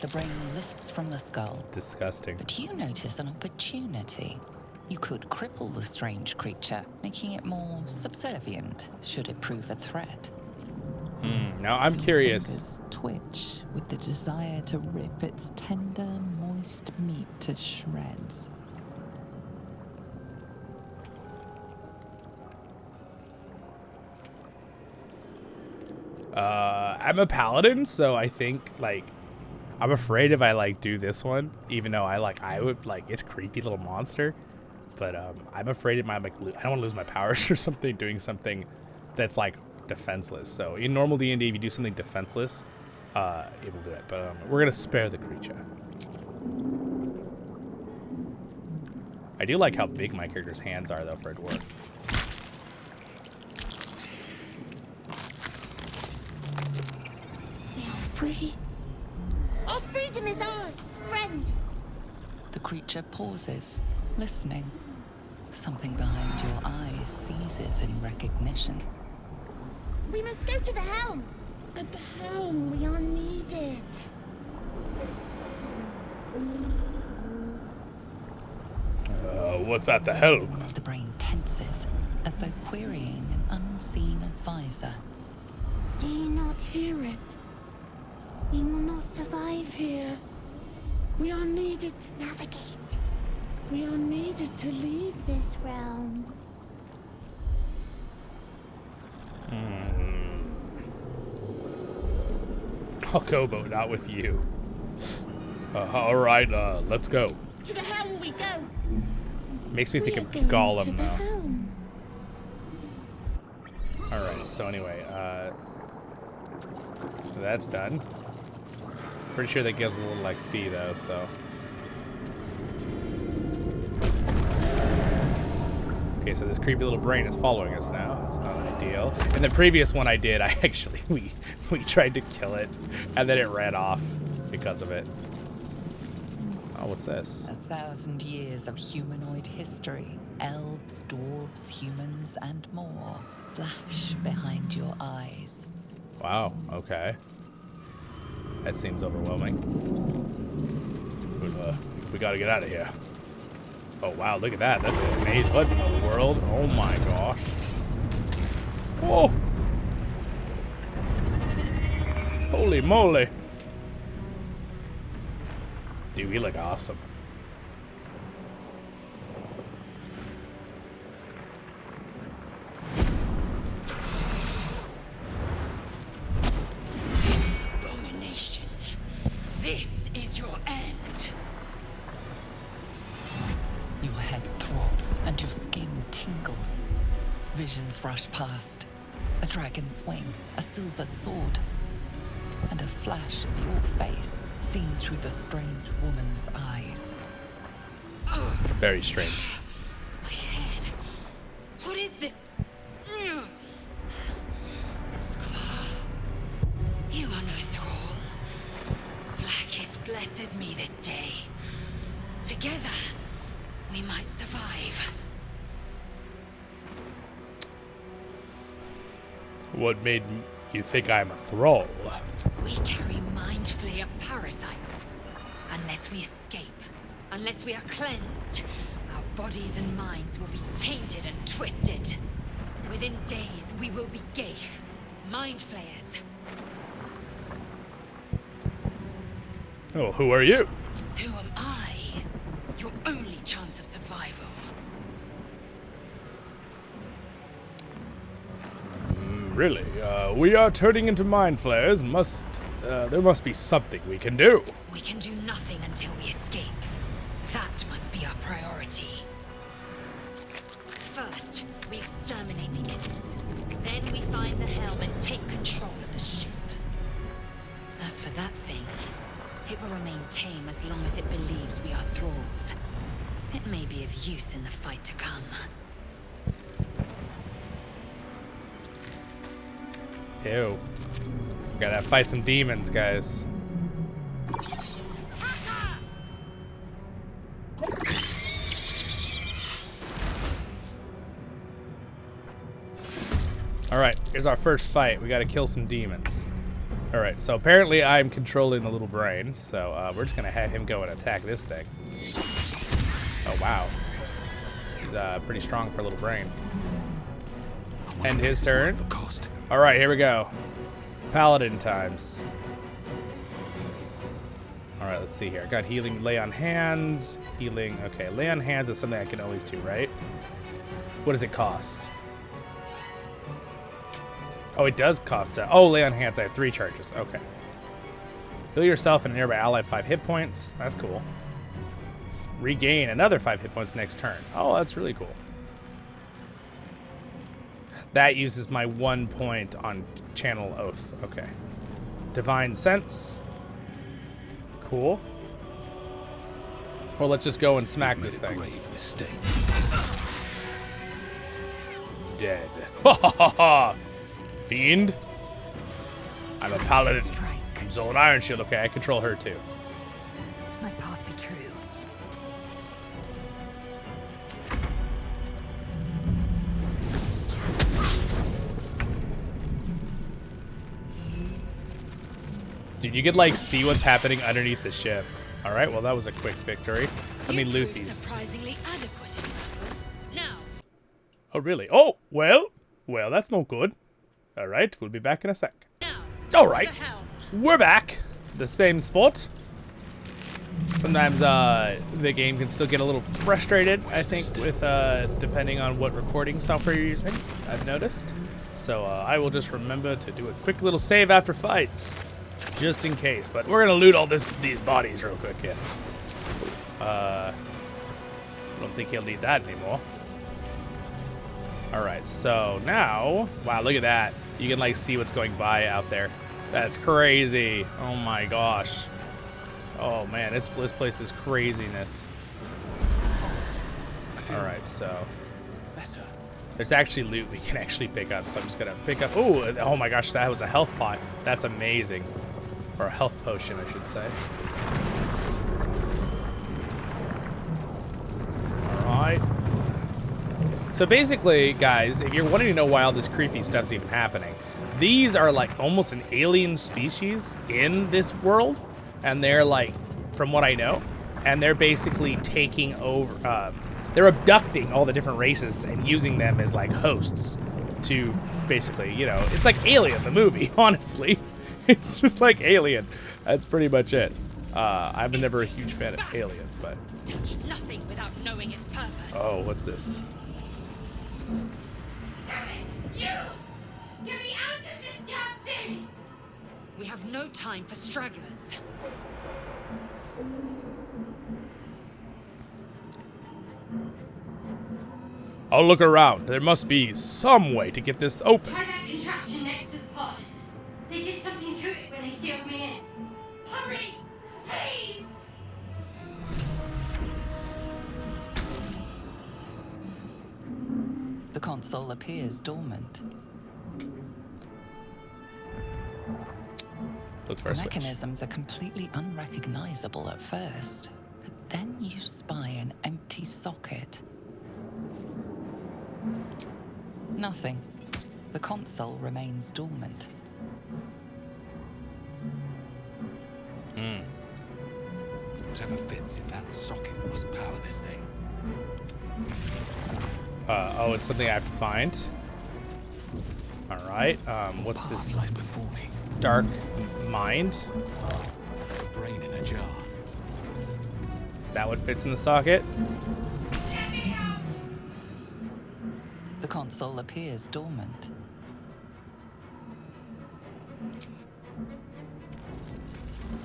Speaker 6: brain lifts from the skull.
Speaker 1: Disgusting.
Speaker 6: But you notice an opportunity. You could cripple the strange creature, making it more subservient, should it prove a threat.
Speaker 1: Now I'm curious.
Speaker 6: Fingers twitch with the desire to rip its tender, moist meat to shreds.
Speaker 1: I'm a paladin, so I think like I'm afraid if I like do this one, even though I would like it's a creepy little monster, but I'm afraid it might like I don't want to lose my powers or something doing something that's like defenseless. So in normal D&D, if you do something defenseless, it will do it. But we're gonna spare the creature. I do like how big my character's hands are though for a dwarf.
Speaker 7: We are free. Our freedom is ours, friend.
Speaker 6: The creature pauses, listening. Something behind your eyes seizes in recognition.
Speaker 7: We must go to the helm. At the helm, we are needed.
Speaker 1: What's at the helm?
Speaker 6: The brain tenses, as though querying an unseen advisor.
Speaker 7: Do you not hear it? We will not survive here. We are needed to navigate. We are needed to leave this realm.
Speaker 1: I'll go, but not with you. All right, let's go.
Speaker 7: To the helm we go.
Speaker 1: Makes me think of
Speaker 7: We're going to
Speaker 1: Gollum,
Speaker 7: the
Speaker 1: though.
Speaker 7: helm.
Speaker 1: All right, so anyway, that's done. Pretty sure that gives a little XP, though, so. Okay, so this creepy little brain is following us now. That's not ideal. And the previous one I did, I actually, we tried to kill it, and then it ran off because of it. Oh, what's this?
Speaker 6: 1,000 years of humanoid history. Elves, dwarves, humans, and more flash behind your eyes.
Speaker 1: Wow, okay. That seems overwhelming. We gotta get out of here. Oh wow, look at that. That's amazing. What in the world? Oh my gosh. Whoa! Holy moly. Dude, we look awesome.
Speaker 7: Abomination. This is your end.
Speaker 6: Your head throbs and your skin tingles. Visions rush past. A dragon's wing, a silver sword. flash of your face seen through the strange woman's eyes.
Speaker 1: Very strange.
Speaker 5: My head. What is this? Skvar. You are no thrall. Blackith blesses me this day. Together, we might survive.
Speaker 1: What made you think I'm a thrall?
Speaker 5: We carry mind flayer parasites. Unless we escape, unless we are cleansed, our bodies and minds will be tainted and twisted. Within days, we will be Geich, mind flayers.
Speaker 1: Oh, who are you?
Speaker 5: Who am I? Your only chance of survival.
Speaker 1: Really? We are turning into mind flayers. There must be something we can do.
Speaker 5: We can do nothing until we escape. That must be our priority. First, we exterminate the imps. Then we find the helm and take control of the ship. As for that thing, it will remain tame as long as it believes we are thralls. It may be of use in the fight to come.
Speaker 1: Ew. Gotta fight some demons, guys. Alright, here's our first fight. We gotta kill some demons. Alright, so apparently I'm controlling the little brain, so we're just gonna have him go and attack this thing. Oh, wow. He's pretty strong for a little brain. End his turn. Alright, here we go. Paladin times. Alright, let's see here. I got healing, lay on hands. Healing, okay. Lay on hands is something I can always do, right? What does it cost? Oh, it does cost oh, lay on hands. I have 3 charges. Okay. Heal yourself and a nearby ally 5 hit points. That's cool. Regain another 5 hit points next turn. Oh, that's really cool. That uses my 1 point on Channel Oath. Okay. Divine Sense. Cool. Well, let's just go and smack this thing.
Speaker 2: Grave mistake.
Speaker 1: Dead. Ha ha ha ha! Fiend. I'm a paladin. I'm Zollin Ironshield. Okay, I control her too.
Speaker 5: My path be true.
Speaker 1: Dude, you could like see what's happening underneath the ship. All right, well that was a quick victory. Let me loot these.
Speaker 5: Surprisingly adequate in battle. Now.
Speaker 1: Oh really? Oh well, that's no good. All right, we'll be back in a sec.
Speaker 5: Now.
Speaker 1: All right, we're back. The same spot. Sometimes the game can still get a little frustrated, I think, with depending on what recording software you're using. I've noticed. So I will just remember to do a quick little save after fights. Just in case, but we're gonna loot all these bodies real quick, yeah. I don't think he'll need that anymore. All right, so now, wow, look at that. You can like see what's going by out there. That's crazy. Oh my gosh. Oh man, this place is craziness. All right, so there's actually loot we can actually pick up, so I'm just gonna pick up. Ooh, oh my gosh, that was a health pot. That's amazing. Or a health potion, I should say. Alright. So basically, guys, if you're wanting to know why all this creepy stuff's even happening, these are like almost an alien species in this world. And they're like, from what I know, and they're basically taking over, they're abducting all the different races and using them as like hosts to basically, you know, it's like Alien, the movie, honestly. It's just like Alien. That's pretty much it. I've been never a huge fan of Alien, but...
Speaker 5: Touch nothing without knowing its purpose.
Speaker 1: Oh, what's this?
Speaker 7: Damn it! You! Get me out of this damn thing!
Speaker 5: We have no time for stragglers.
Speaker 1: I'll look around. There must be some way to get this open.
Speaker 7: Try that contraption next to the pod. They did something to it when they sealed me in. Hurry! Please!
Speaker 6: The console appears dormant.
Speaker 1: Look for
Speaker 6: The
Speaker 1: a switch.
Speaker 6: mechanisms are completely unrecognizable at first, but then you spy an empty socket. Nothing. The console remains dormant.
Speaker 8: Whatever fits in that socket must power this thing.
Speaker 1: Oh, it's something I have to find. All right. What's this?
Speaker 8: Lies before me.
Speaker 1: Dark mind.
Speaker 8: A brain in a jar.
Speaker 1: Is that what fits in the socket?
Speaker 6: The console appears dormant.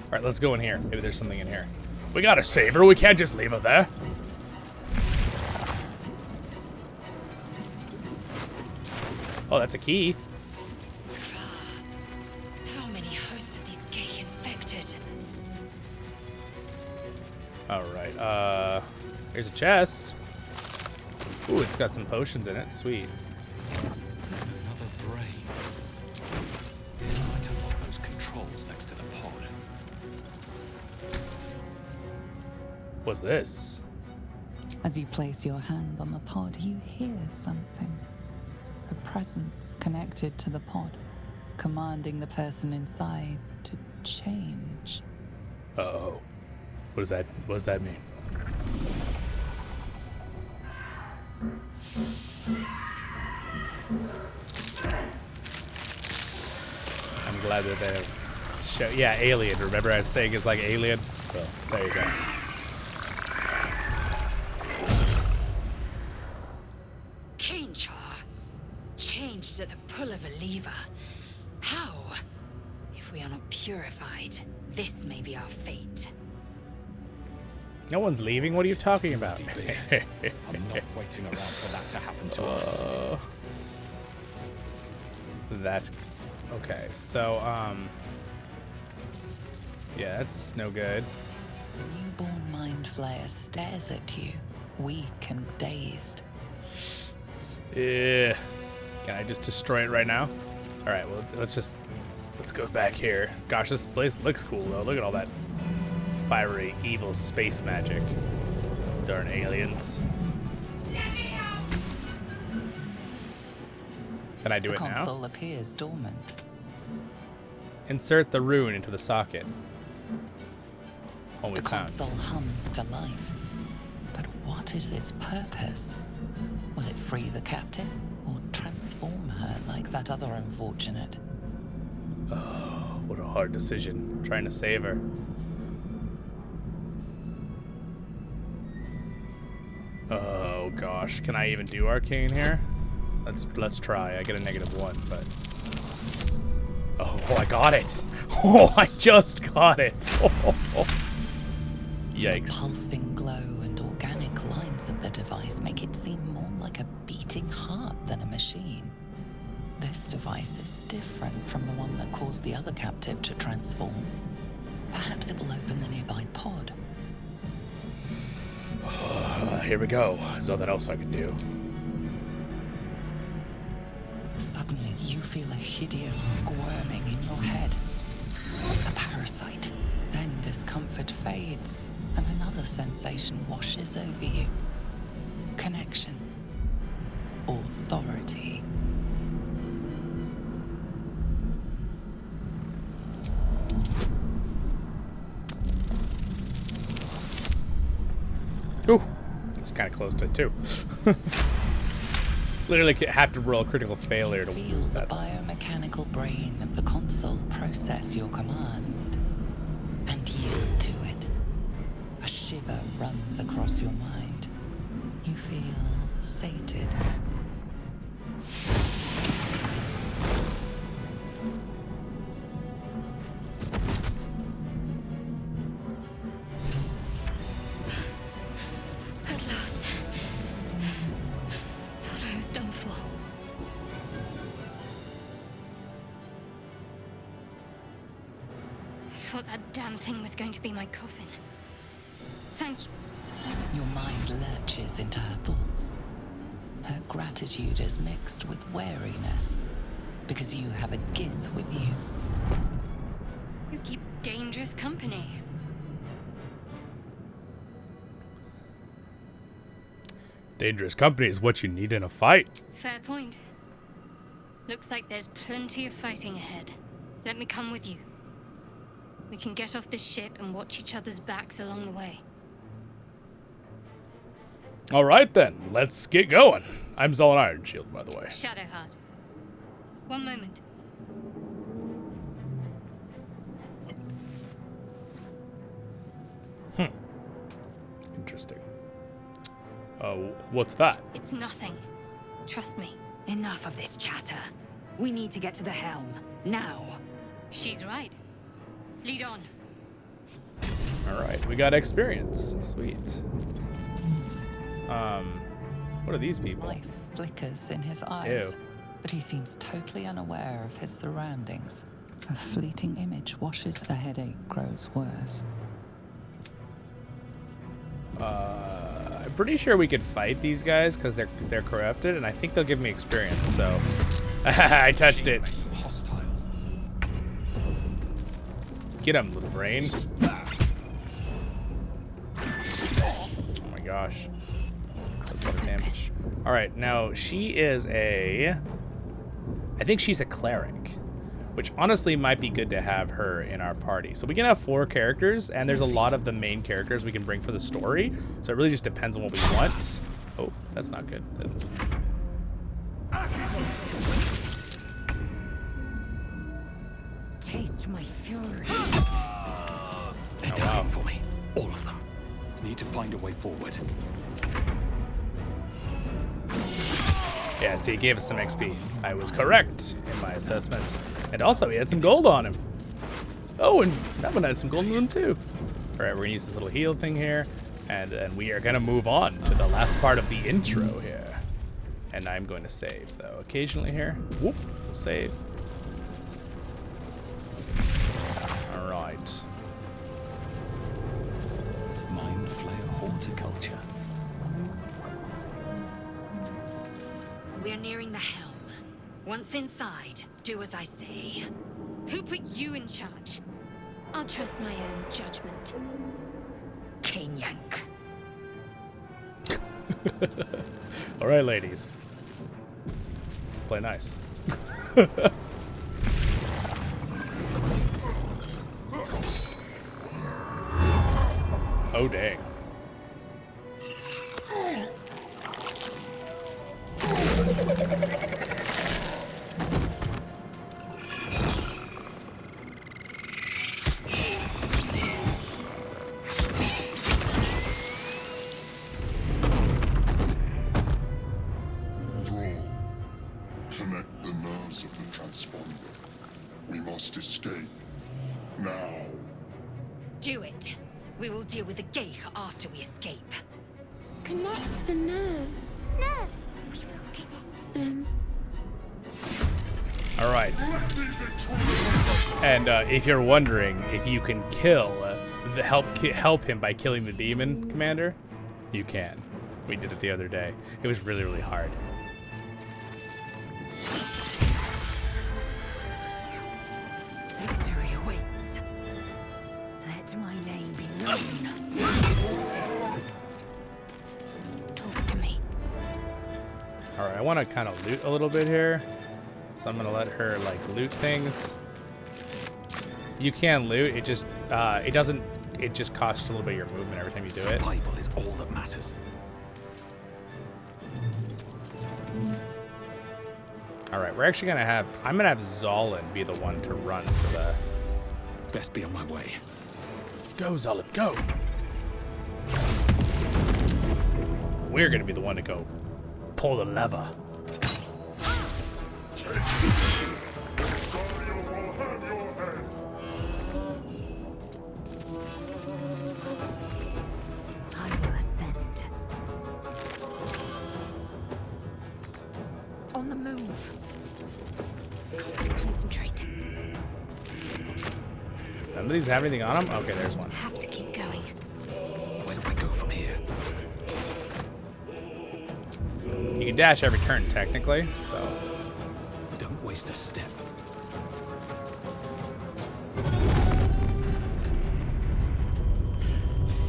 Speaker 1: All right, let's go in here. Maybe there's something in here. We got a saber. We can't just leave it there. Oh, that's a key.
Speaker 5: How many hosts of these gay infected?
Speaker 1: All right. Here's a chest. Ooh, it's got some potions in it. Sweet.
Speaker 8: Another brain. This might unlock those controls next to the pod.
Speaker 1: What's this?
Speaker 6: As you place your hand on the pod, you hear something. A presence connected to the pod, commanding the person inside to change.
Speaker 1: Uh-oh. What does that mean? I'm glad that they have show. Yeah, alien. Remember I was saying it's like alien? Well, there you go.
Speaker 5: Kinship changed at the pull of a lever. How? If we are not purified, this may be our fate.
Speaker 1: No one's leaving. What are you talking about?
Speaker 8: I'm not waiting around for that to happen to us.
Speaker 1: That. Okay, so, yeah, that's no good.
Speaker 6: The newborn mind flayer stares at you, weak and dazed.
Speaker 1: Yeah. Can I just destroy it right now? All right, well, let's go back here. Gosh, this place looks cool, though. Look at all that fiery, evil space magic. Darn aliens. Can I do it
Speaker 6: The
Speaker 1: now?
Speaker 6: console appears dormant.
Speaker 1: Insert the rune into the socket. Only
Speaker 6: The
Speaker 1: found.
Speaker 6: console hums to life. But what is its purpose? Will it free the captive or transform her like that other unfortunate?
Speaker 1: Oh, what a hard decision. Trying to save her. Oh gosh, can I even do arcane here? Let's try. I get a -1, but oh, I got it. Oh, I just got it. Yikes.
Speaker 6: Pulsing glow and organic lines of the device make it seem more like a beating heart than a machine. This device is different from the one that caused the other captive to transform. Perhaps it will open the nearby pod.
Speaker 1: Here we go. There's nothing else I can do.
Speaker 6: Suddenly, you feel a hideous squirming in your head. A parasite. Then discomfort fades, and another sensation washes over you. Connection. Authority.
Speaker 1: Ooh, it's kind of close to it too. Literally have to roll a critical failure to
Speaker 6: Feel
Speaker 1: lose
Speaker 6: the
Speaker 1: that.
Speaker 6: biomechanical brain of the console process your command and yield to it. A shiver runs across your mind. You feel sated.
Speaker 5: At last. Thought I was done for. I thought thought that damn thing was going to be my coffin. Thank you.
Speaker 6: Your mind lurches into her thoughts. Her gratitude is mixed with wariness, because you have a Gith with you.
Speaker 5: You keep dangerous company.
Speaker 1: Dangerous company is what you need in a fight.
Speaker 5: Fair point. Looks like there's plenty of fighting ahead. Let me come with you. We can get off this ship and watch each other's backs along the way.
Speaker 1: All right, then. Let's get going. I'm Zollin Ironshield, by the way.
Speaker 5: Shadowheart. One moment.
Speaker 1: Interesting. What's that?
Speaker 5: It's nothing. Trust me.
Speaker 9: Enough of this chatter. We need to get to the helm. Now.
Speaker 5: She's right. Lead on.
Speaker 1: All right, we got experience. Sweet. What are these people?
Speaker 6: Life flickers in his eyes,
Speaker 1: Ew.
Speaker 6: but he seems totally unaware of his surroundings. A fleeting image washes the headache grows worse.
Speaker 1: I'm pretty sure we could fight these guys because they're corrupted, and I think they'll give me experience. So I touched it.
Speaker 8: Hostile.
Speaker 1: Get him, little brain. Oh my gosh. That's a lot of damage. All right, now she is I think she's a cleric, which honestly might be good to have her in our party. So we can have 4 characters, and there's a lot of the main characters we can bring for the story. So it really just depends on what we want. Oh, that's not good.
Speaker 9: Taste my fury.
Speaker 8: They're dying for me. All of them. Need to find a way forward.
Speaker 1: Yeah, see, he gave us some XP. I was correct in my assessment. And also, he had some gold on him. Oh, and that one had some gold on him too. All right, we're gonna use this little heal thing here, and then we are gonna move on to the last part of the intro here. And I'm going to save, though. Occasionally here, whoop, we'll save. All right.
Speaker 8: Mind Flayer Horticulture.
Speaker 5: We are nearing the helm. Once inside, do as I say. Who put you in charge? I'll trust my own judgment.
Speaker 9: Yank.
Speaker 1: All right, ladies. Let's play nice. Oh, dang.
Speaker 10: Connect the nerves of the transponder. We must escape. Now.
Speaker 5: Do it. We will deal with the Geich after we escape.
Speaker 7: Connect the nerves. Nerves. We will connect them.
Speaker 1: All right. And if you're wondering if you can kill help him by killing the demon commander, you can. We did it the other day. It was really, really hard.
Speaker 9: Victory awaits. Let my name be known.
Speaker 5: Talk to me.
Speaker 1: All right, I want to kind of loot a little bit here. So I'm going to let her, like, loot things. You can loot. It just, it just costs a little bit of your movement every time you do it.
Speaker 8: Survival is all that matters.
Speaker 1: All right, we're actually going to have, I'm going to have Zollin be the one to run for the...
Speaker 8: Best be on my way.
Speaker 1: Go, Zollin, go. We're going to be the one to go pull the lever.
Speaker 9: I will ascend. On the move.
Speaker 5: Got to concentrate.
Speaker 1: I'm None of these have anything on them? Okay, there's one.
Speaker 5: Have to keep going.
Speaker 8: Where do I go from here?
Speaker 1: You can dash every turn, technically, so...
Speaker 8: Don't waste a step.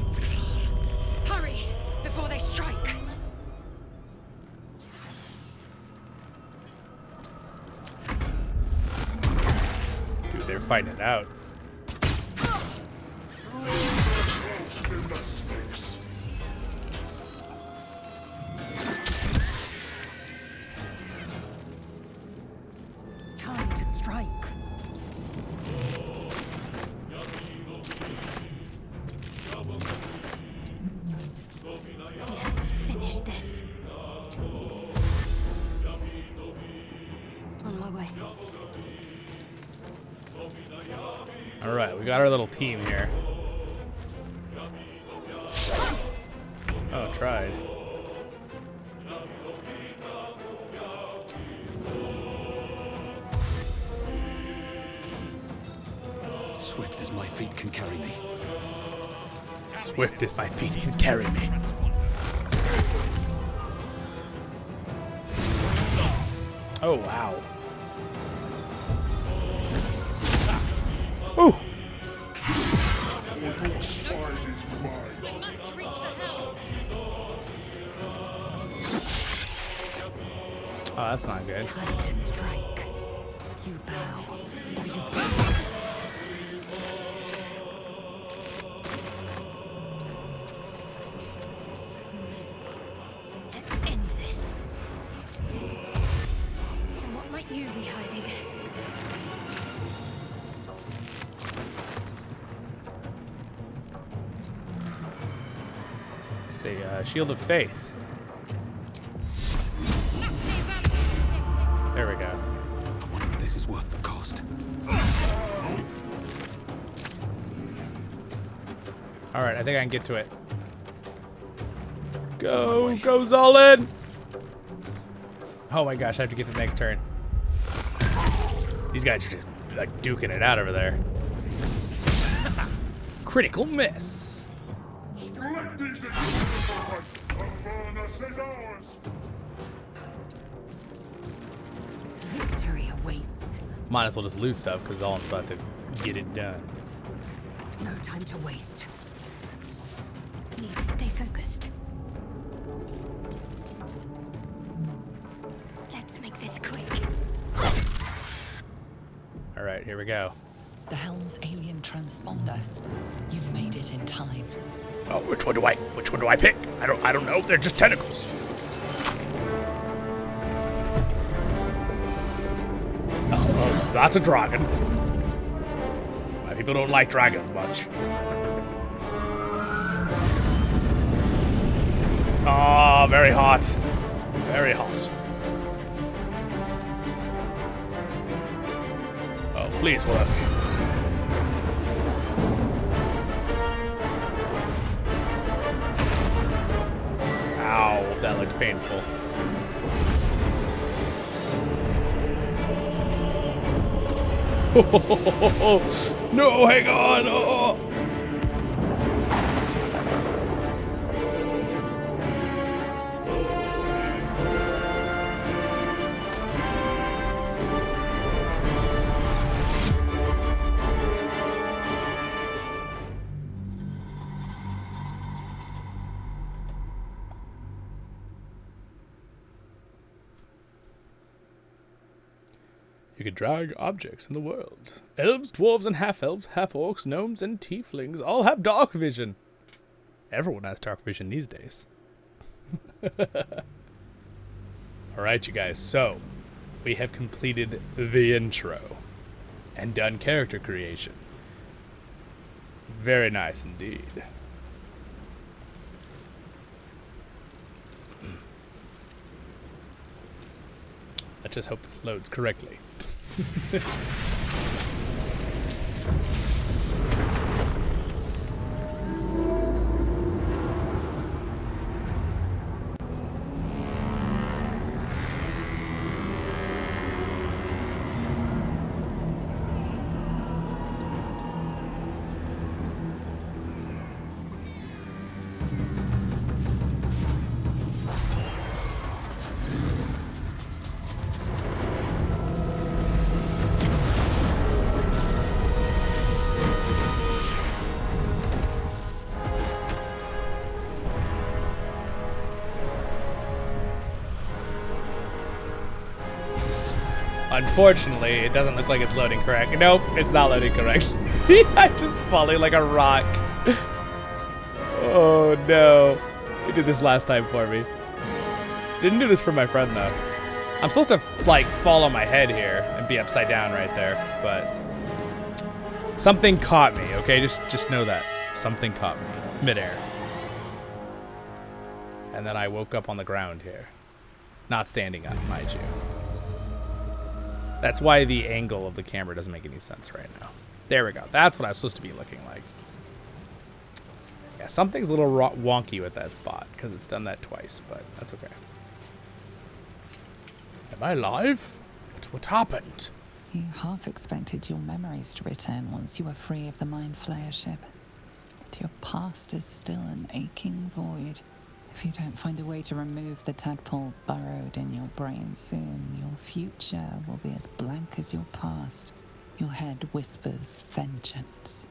Speaker 5: It's clear. Hurry, before they strike.
Speaker 1: Dude, they're fighting it out.
Speaker 9: Time to strike.
Speaker 5: Let's finish this. On my way.
Speaker 1: All right, we got our little team here. Oh, tried.
Speaker 8: Swift as my feet can carry me.
Speaker 1: Swift as my feet can carry me. Oh, wow. Ooh.
Speaker 5: We must reach the helm.
Speaker 1: Oh, that's not good.
Speaker 9: Time to strike. You bow, or you
Speaker 5: Let's end this. What might you be hiding?
Speaker 1: Let's see, Shield of Faith. There we go.
Speaker 8: I wonder if this is worth the cost.
Speaker 1: All right, I think I can get to it. Go, go Zollin! Oh my gosh, I have to get to the next turn. These guys are just like duking it out over there. Critical miss.
Speaker 10: Let these into the furnace is ours.
Speaker 9: victory awaits.
Speaker 1: Might as well just loot stuff because Zollin's about to get it done.
Speaker 9: No time to waste.
Speaker 5: Need to stay focused. Let's make this quick.
Speaker 1: All right, here we go.
Speaker 6: The helm's alien transponder. You've made it in time.
Speaker 1: Oh, which one do I pick? I don't know. They're just tentacles. Oh, that's a dragon. My people don't like dragons much. Ah, very hot. Very hot. Oh, please work. Ow, that looked painful. No, hang on! Oh. You can drag objects in the world. Elves, dwarves, and half-elves, half-orcs, gnomes, and tieflings all have dark vision. Everyone has dark vision these days. Alright, you guys, so we have completed the intro and done character creation. Very nice indeed. Let's just hope this loads correctly. Unfortunately, it doesn't look like it's loading correct. Nope, it's not loading correct. I'm just falling like a rock. Oh no. He did this last time for me. Didn't do this for my friend though. I'm supposed to like fall on my head here and be upside down right there, but something caught me, okay? Just know that. Something caught me midair. And then I woke up on the ground here. Not standing up, mind you. That's why the angle of the camera doesn't make any sense right now. There we go. That's what I was supposed to be looking like. Yeah, something's a little wonky with that spot because it's done that twice, but that's okay. Am I alive? What happened?
Speaker 6: You half expected your memories to return once you were free of the Mind Flayer ship. But your past is still an aching void. If you don't find a way to remove the tadpole burrowed in your brain soon, your future will be as blank as your past. Your head whispers vengeance.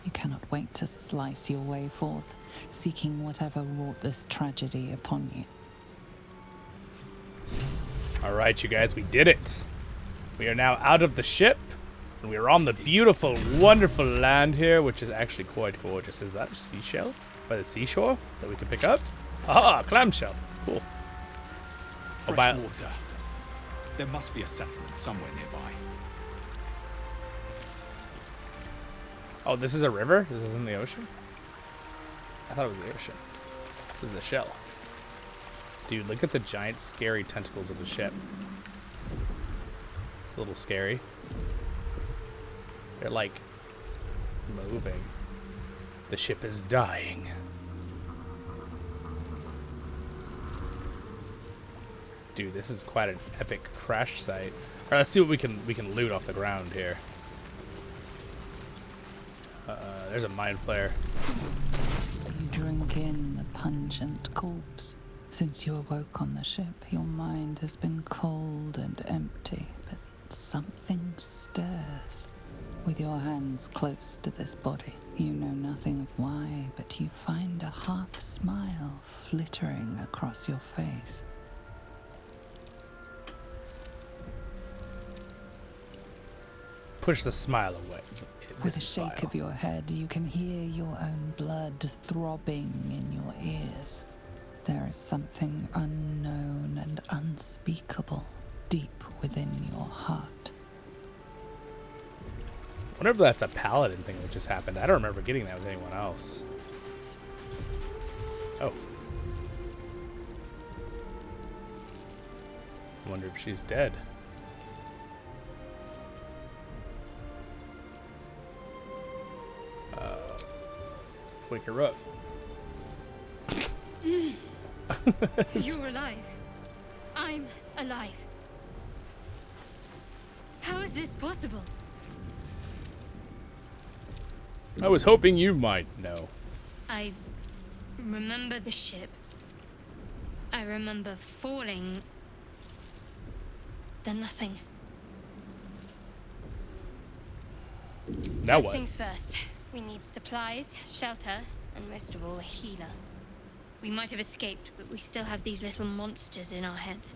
Speaker 6: You cannot wait to slice your way forth, seeking whatever wrought this tragedy upon you.
Speaker 1: All right, you guys, we did it. We are now out of the ship, and we are on the beautiful, wonderful land here, which is actually quite gorgeous. Is that a seashell by the seashore that we can pick up? Ah, clamshell. Cool.
Speaker 4: Fresh water. There must be a settlement somewhere nearby.
Speaker 1: Oh, this is a river? This is in the ocean? I thought it was the ocean. This is the shell. Dude, look at the giant, scary tentacles of the ship. It's a little scary. They're like moving. The ship is dying. Dude, this is quite an epic crash site. All right, let's see what we can loot off the ground here. There's a mind flare.
Speaker 6: You drink in the pungent corpse. Since you awoke on the ship, your mind has been cold and empty, but something stirs. With your hands close to this body, you know nothing of why, but you find a half smile flittering across your face.
Speaker 1: Push the smile away.
Speaker 6: With a shake of your head, you can hear your own blood throbbing in your ears. There is something unknown and unspeakable deep within your heart.
Speaker 1: I wonder if that's a paladin thing that just happened. I don't remember getting that with anyone else. Oh. I wonder if she's dead. Wake her up.
Speaker 5: You're alive. I'm alive. How is this possible?
Speaker 1: I was hoping you might know.
Speaker 5: I remember the ship. I remember falling. Then nothing.
Speaker 1: Now
Speaker 5: First
Speaker 1: what?
Speaker 5: things first. We need supplies, shelter, and most of all, a healer. We might have escaped, but we still have these little monsters in our heads.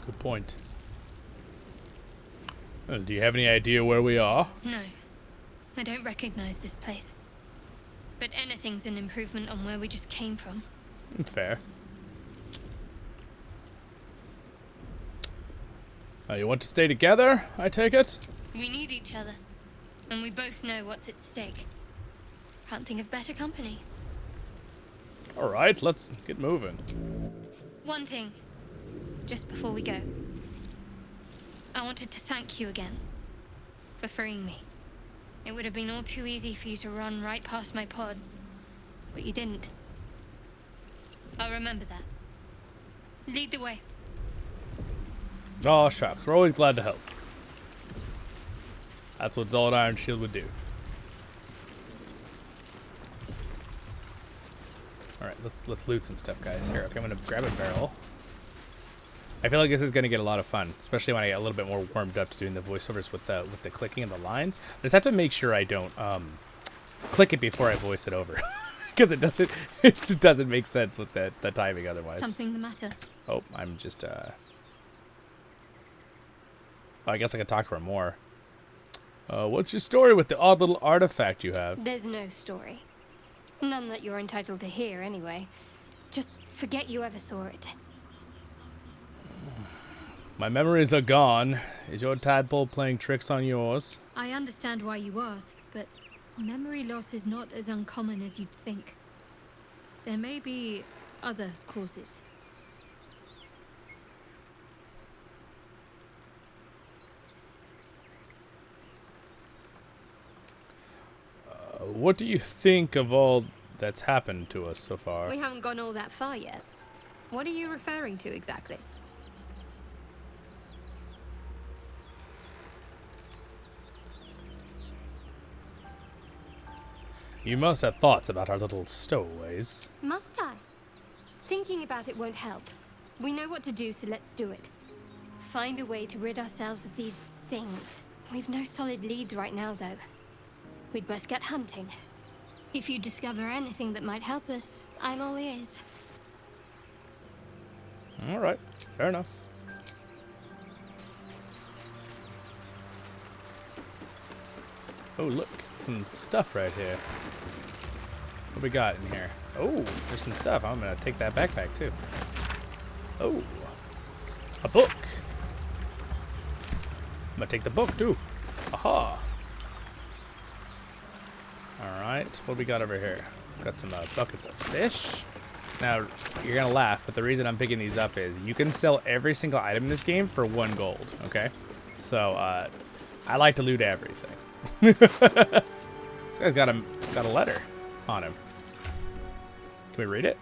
Speaker 1: Good point. Do you have any idea where we are?
Speaker 5: No. I don't recognize this place. But anything's an improvement on where we just came from.
Speaker 1: Fair. You want to stay together, I take it?
Speaker 5: We need each other. And we both know what's at stake. Can't think of better company.
Speaker 1: Alright, let's get moving.
Speaker 5: One thing, just before we go. I wanted to thank you again for freeing me. It would have been all too easy for you to run right past my pod, but you didn't. I'll remember that. Lead the way.
Speaker 1: Oh, shucks. We're always glad to help. That's what Zollin Ironshield would do. Alright, let's loot some stuff, guys. Here, okay, I'm gonna grab a barrel. I feel like this is gonna get a lot of fun, especially when I get a little bit more warmed up to doing the voiceovers with the clicking and the lines. I just have to make sure I don't click it before I voice it over. Because it doesn't make sense with the timing otherwise.
Speaker 5: Something the matter?
Speaker 1: Oh, I'm just Oh, I guess I could talk to her more. What's your story with the odd little artifact you have?
Speaker 11: There's no story. None that you're entitled to hear, anyway. Just forget you ever saw it.
Speaker 1: My memories are gone. Is your tadpole playing tricks on yours?
Speaker 5: I understand why you ask, but memory loss is not as uncommon as you'd think. There may be other causes.
Speaker 1: What do you think of all that's happened to us so far?
Speaker 11: We haven't gone all that far yet. What are you referring to exactly?
Speaker 1: You must have thoughts about our little stowaways.
Speaker 11: Must I? Thinking about it won't help. We know what to do, so let's do it. Find a way to rid ourselves of these things. We've no solid leads right now, though. We'd best get hunting.
Speaker 5: If you discover anything that might help us, I'm all ears.
Speaker 1: Alright, fair enough. Oh, look, some stuff right here. What we got in here? Oh, there's some stuff. I'm gonna take that backpack too. Oh, a book. I'm gonna take the book too. Aha. Alright, what we got over here? Got some buckets of fish. Now, you're gonna laugh, but the reason I'm picking these up is you can sell every single item in this game for 1 gold, okay? So, I like to loot everything. This guy's got a letter on him. Can we read it?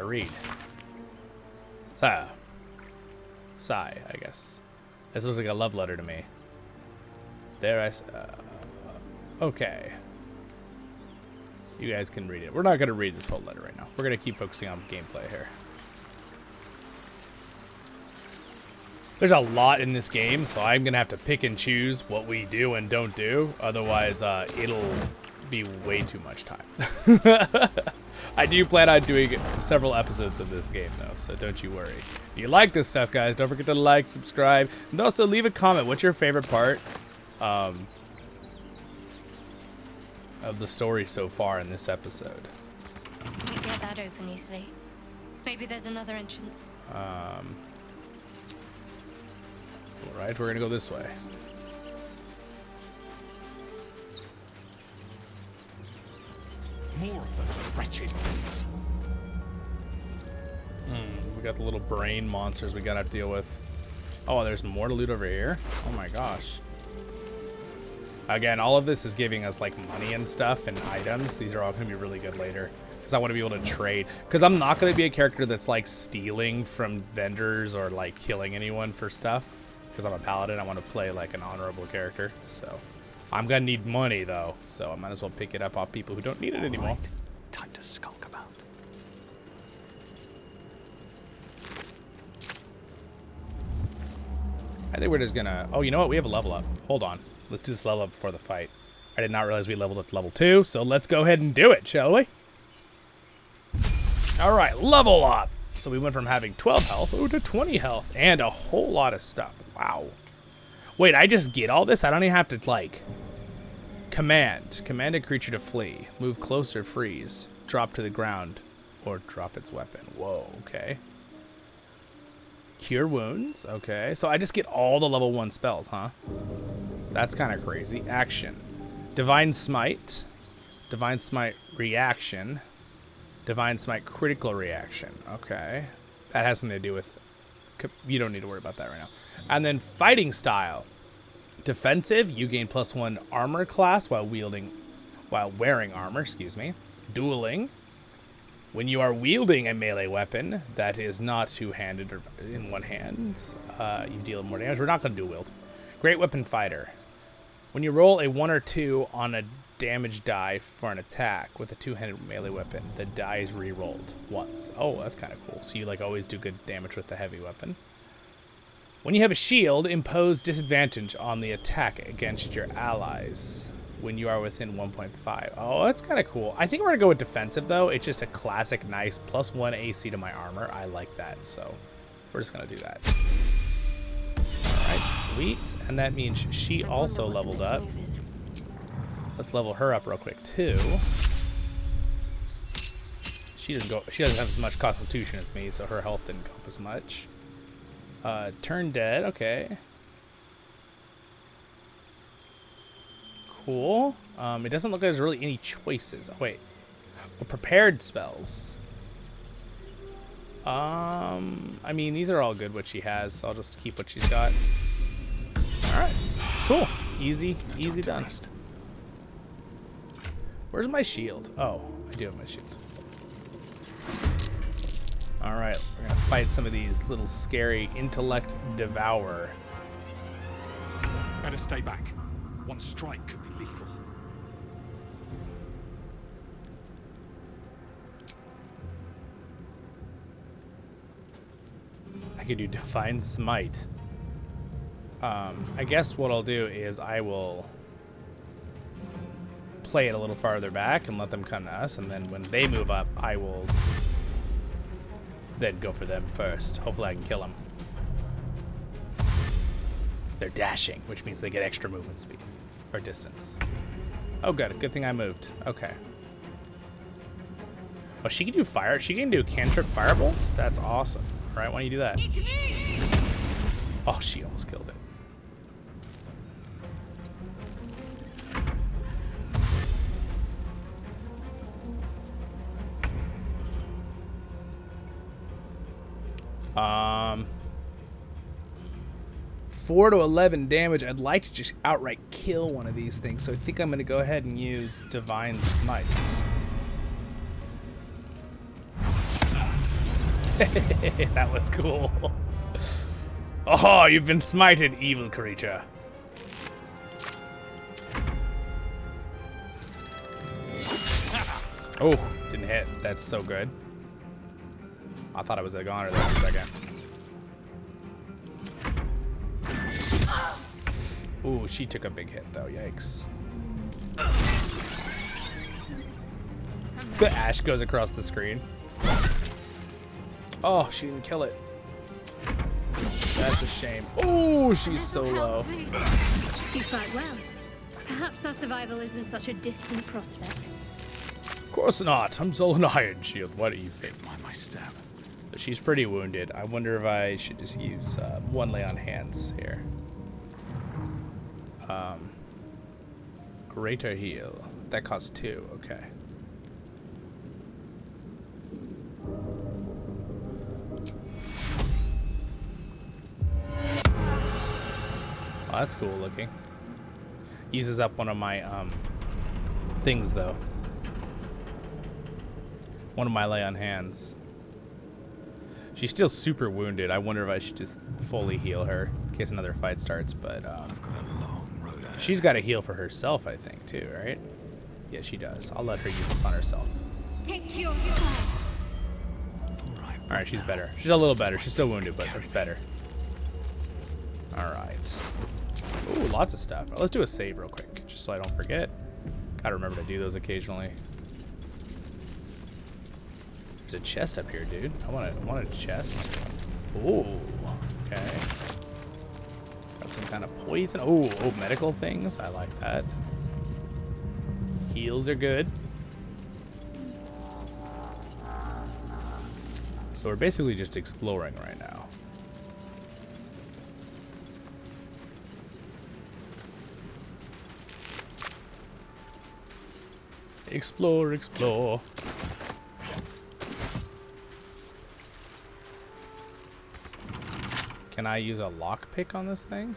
Speaker 1: Read. Sigh, I guess. This looks like a love letter to me. Okay. You guys can read it. We're not going to read this whole letter right now. We're going to keep focusing on gameplay here. There's a lot in this game, so I'm going to have to pick and choose what we do and don't do. Otherwise, it'll be way too much time. I do plan on doing several episodes of this game, though, so don't you worry. If you like this stuff, guys, don't forget to like, subscribe, and also leave a comment. What's your favorite part of the story so far in this episode?
Speaker 11: Can't get that open easily. Maybe there's another entrance.
Speaker 1: Alright, we're gonna go this way.
Speaker 8: More of those wretched things.
Speaker 1: We got the little brain monsters we gotta deal with. Oh, there's more to loot over here? Oh my gosh. Again, all of this is giving us like money and stuff and items. These are all gonna be really good later. Because I want to be able to trade. Because I'm not gonna be a character that's like stealing from vendors or like killing anyone for stuff. Because I'm a paladin, I want to play like an honorable character. So I'm gonna need money though. So I might as well pick it up off people who don't need it anymore.
Speaker 8: Right. Time to skulk about.
Speaker 1: I think we're just gonna... Oh, you know what? We have a level up. Hold on. Let's do this level up before the fight. I did not realize we leveled up to level 2, so let's go ahead and do it, shall we? Alright, level up! So we went from having 12 health to 20 health, and a whole lot of stuff. Wow. Wait, I just get all this? I don't even have to, like... Command a creature to flee. Move closer, freeze. Drop to the ground, or drop its weapon. Whoa, okay. Cure wounds, okay. So I just get all the level 1 spells, huh? That's kind of crazy. Action. Divine Smite. Divine Smite reaction. Divine Smite critical reaction. Okay. That has something to do with... You don't need to worry about that right now. And then Fighting Style. Defensive, you gain +1 armor class while wearing armor, excuse me. Dueling. When you are wielding a melee weapon that is not two-handed or in one hand, you deal more damage. We're not going to dual wield. Great Weapon Fighter. When you roll a 1 or 2 on a damage die for an attack with a two-handed melee weapon, the die is re-rolled once. Oh, that's kind of cool. So you like always do good damage with the heavy weapon. When you have a shield, impose disadvantage on the attack against your allies when you are within 1.5. Oh, that's kind of cool. I think we're going to go with defensive, though. It's just a classic, nice +1 AC to my armor. I like that, so we're just going to do that. All Alright, sweet. And that means she also leveled up. Let's level her up real quick too. She doesn't have as much constitution as me, so her health didn't go up as much. Turn dead, okay. Cool. It doesn't look like there's really any choices. Oh, wait. Well, prepared spells. I mean, these are all good what she has, so I'll just keep what she's got. Alright. Cool. Easy done. Where's my shield? Oh, I do have my shield. Alright, we're gonna fight some of these little scary intellect devourer.
Speaker 8: Better stay back. One strike could be lethal.
Speaker 1: I could do Divine Smite. I guess what I'll do is I will play it a little farther back and let them come to us, and then when they move up, I will then go for them first. Hopefully I can kill them. They're dashing, which means they get extra movement speed or distance. Oh, good. Good thing I moved. Okay. Oh, she can do fire. She can do cantrip firebolt. That's awesome. All right, why don't you do that? Oh, she almost killed it. Um, 4 to 11 damage. I'd like to just outright kill one of these things, so I think I'm going to go ahead and use Divine Smite. That was cool. Oh, you've been smited, evil creature. Oh, didn't hit. That's so good. I thought I was a goner there for a second. Ooh, she took a big hit though. Yikes. The ash goes across the screen. Oh, she didn't kill it. That's a shame. Oh, she's so low.
Speaker 11: You fight well. Perhaps our survival isn't such a distant prospect.
Speaker 1: Of course not. I'm Zollin Ironshield. What do you think?
Speaker 8: My stab.
Speaker 1: But she's pretty wounded. I wonder if I should just use one lay on hands here. Greater heal. That costs 2. Okay. Oh, that's cool looking. Uses up one of my things though. One of my lay on hands. She's still super wounded. I wonder if I should just fully heal her in case another fight starts, but
Speaker 8: I've got a long road ahead.
Speaker 1: She's got to heal for herself, I think, too, right? Yeah, she does. I'll let her use this on herself.
Speaker 5: Take your
Speaker 1: All right, she's better. She's a little better. She's still wounded, but that's better. All right. Ooh, lots of stuff. Let's do a save real quick, just so I don't forget. Gotta remember to do those occasionally. There's a chest up here, dude. I want a chest. Ooh, okay. Got some kind of poison. Oh, medical things. I like that. Heals are good. So we're basically just exploring right now. Explore, explore. Can I use a lockpick on this thing?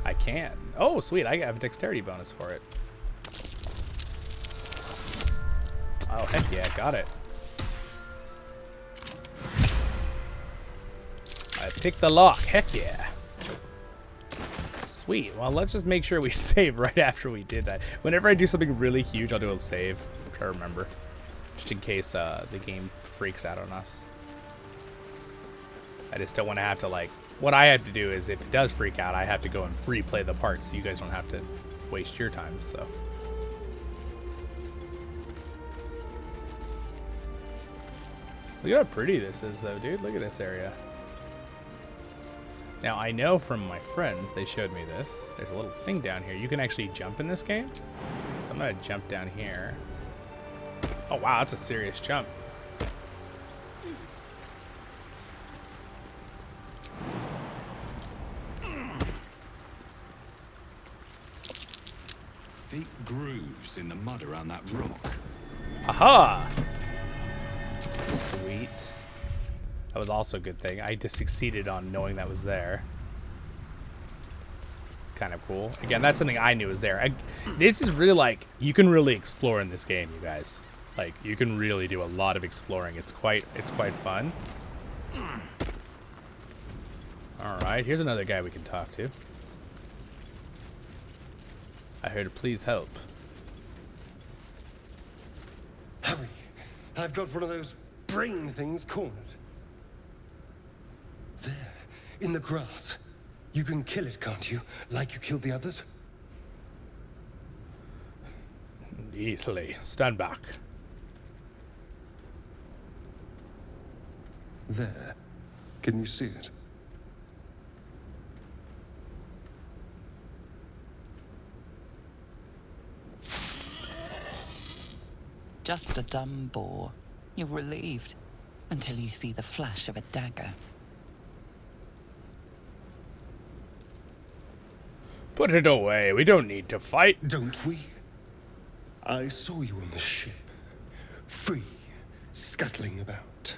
Speaker 1: I can. Oh, sweet. I have a dexterity bonus for it. Oh, heck yeah. Got it. I picked the lock. Heck yeah. Sweet. Well, let's just make sure we save right after we did that. Whenever I do something really huge, I'll do a save. Try to remember. Just in case the game freaks out on us. I just don't want to have to, like, what I have to do is if it does freak out, I have to go and replay the part so you guys don't have to waste your time, so. Look at how pretty this is though, dude. Look at this area. Now, I know from my friends, they showed me this. There's a little thing down here. You can actually jump in this game. So I'm going to jump down here. Oh, wow, that's a serious jump.
Speaker 4: Deep grooves in the mud around that rock.
Speaker 1: Aha! Sweet. That was also a good thing. I just succeeded on knowing that was there. It's kind of cool. Again, that's something I knew was there. This is really like, you can really explore in this game, you guys. Like, you can really do a lot of exploring. It's quite fun. Alright, here's another guy we can talk to. I heard, please help.
Speaker 12: Hurry! I've got one of those brain things cornered. There, in the grass. You can kill it, can't you? Like you killed the others?
Speaker 1: Easily. Stand back.
Speaker 12: There. Can you see it?
Speaker 6: Just a dumb boar. You're relieved until you see the flash of a dagger.
Speaker 1: Put it away. We don't need to fight.
Speaker 12: Don't we? I saw you on the ship. Free. Scuttling about.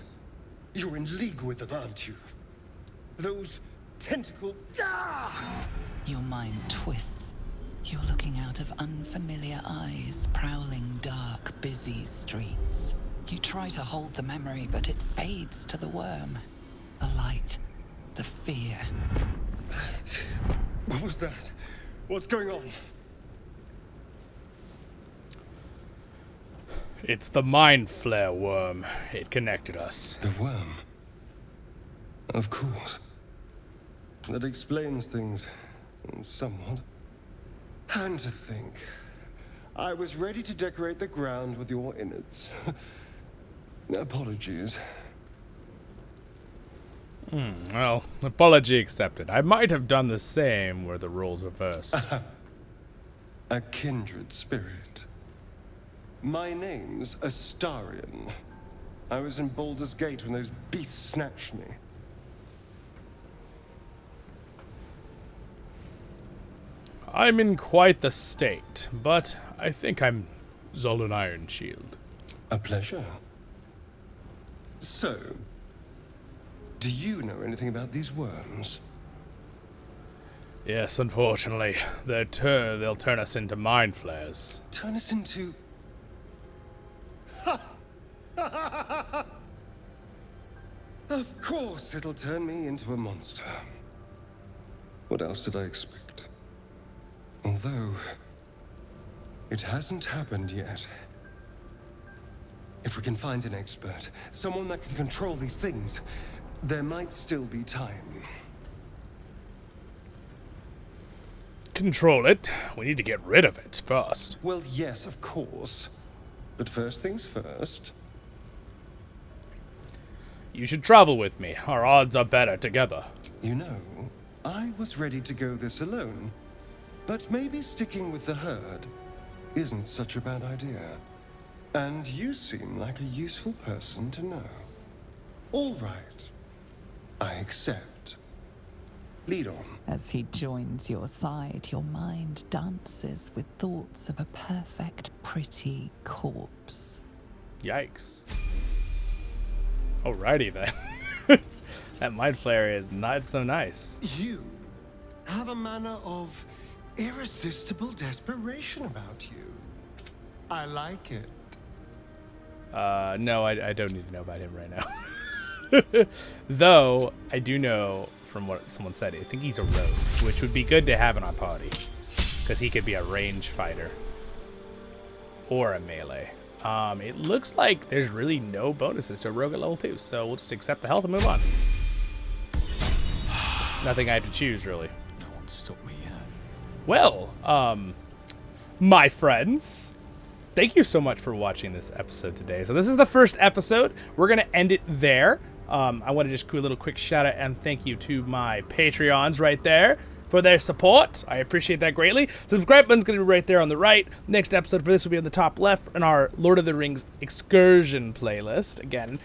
Speaker 12: You're in league with them, aren't you? Those tentacle... Ah!
Speaker 6: Your mind twists. You're looking out of unfamiliar eyes, prowling dark, busy streets. You try to hold the memory, but it fades to the worm. The light. The fear.
Speaker 12: What was that? What's going on?
Speaker 1: It's the Mind Flare worm. It connected us.
Speaker 12: The worm? Of course. That explains things somewhat. And to think, I was ready to decorate the ground with your innards. Apologies.
Speaker 1: Well, apology accepted. I might have done the same were the roles reversed.
Speaker 12: A kindred spirit. My name's Astarion. I was in Baldur's Gate when those beasts snatched me.
Speaker 1: I'm in quite the state, but I think I'm Zollin Ironshield.
Speaker 12: A pleasure. So, do you know anything about these worms?
Speaker 1: Yes, unfortunately. They'll turn us into mind flares.
Speaker 12: Turn us into... Of course it'll turn me into a monster. What else did I expect? Although, it hasn't happened yet. If we can find an expert, someone that can control these things, there might still be time.
Speaker 1: Control it. We need to get rid of it first.
Speaker 12: Well, yes, of course. But first things first.
Speaker 1: You should travel with me. Our odds are better together.
Speaker 12: You know, I was ready to go this alone. But maybe sticking with the herd isn't such a bad idea. And you seem like a useful person to know. All right. I accept. Lead on.
Speaker 6: As he joins your side, your mind dances with thoughts of a perfect, pretty corpse.
Speaker 1: Yikes. Alrighty then. That mind flare is not so nice.
Speaker 12: You have a manner of irresistible desperation about you. I like it.
Speaker 1: No, I don't need to know about him right now. Though, I do know from what someone said, I think he's a rogue, which would be good to have in our party. Because he could be a range fighter. Or a melee. It looks like there's really no bonuses to a rogue at level 2, so we'll just accept the health and move on. Just nothing I have to choose, really.
Speaker 8: No one stopped me yet.
Speaker 1: Well, my friends, thank you so much for watching this episode today. So this is the first episode. We're going to end it there. I want to just do a little quick shout out and thank you to my Patreons right there for their support. I appreciate that greatly. Subscribe button's going to be right there on the right. Next episode for this will be on the top left in our Lord of the Rings Excursion playlist. Again,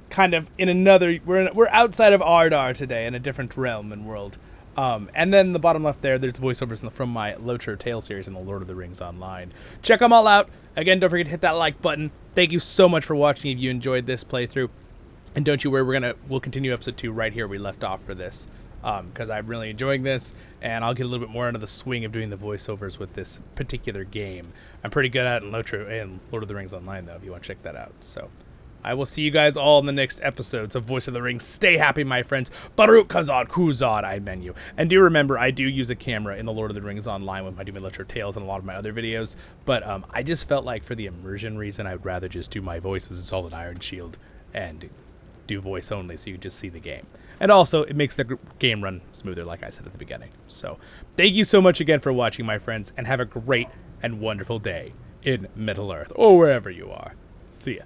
Speaker 1: kind of in another, we're outside of Ardar today in a different realm and world. And then the bottom left there's voiceovers from my LOTR Tale series in the Lord of the Rings Online. Check them all out. Again, don't forget to hit that like button. Thank you so much for watching if you enjoyed this playthrough. And don't you worry, we'll continue episode 2 right here where we left off for this. Because I'm really enjoying this, and I'll get a little bit more into the swing of doing the voiceovers with this particular game. I'm pretty good at it in LOTR and Lord of the Rings Online, though, if you want to check that out. So, I will see you guys all in the next episodes of Voice of the Rings. Stay happy, my friends. Baruch Kazad Kuzad I menu. And do remember, I do use a camera in the Lord of the Rings Online when I do my LOTR Tales and a lot of my other videos. But I just felt like for the immersion reason, I would rather just do my voice as Zollin Ironshield and do voice only so you can just see the game. And also, it makes the game run smoother, like I said at the beginning. So, thank you so much again for watching, my friends, and have a great and wonderful day in Middle Earth, or wherever you are. See ya.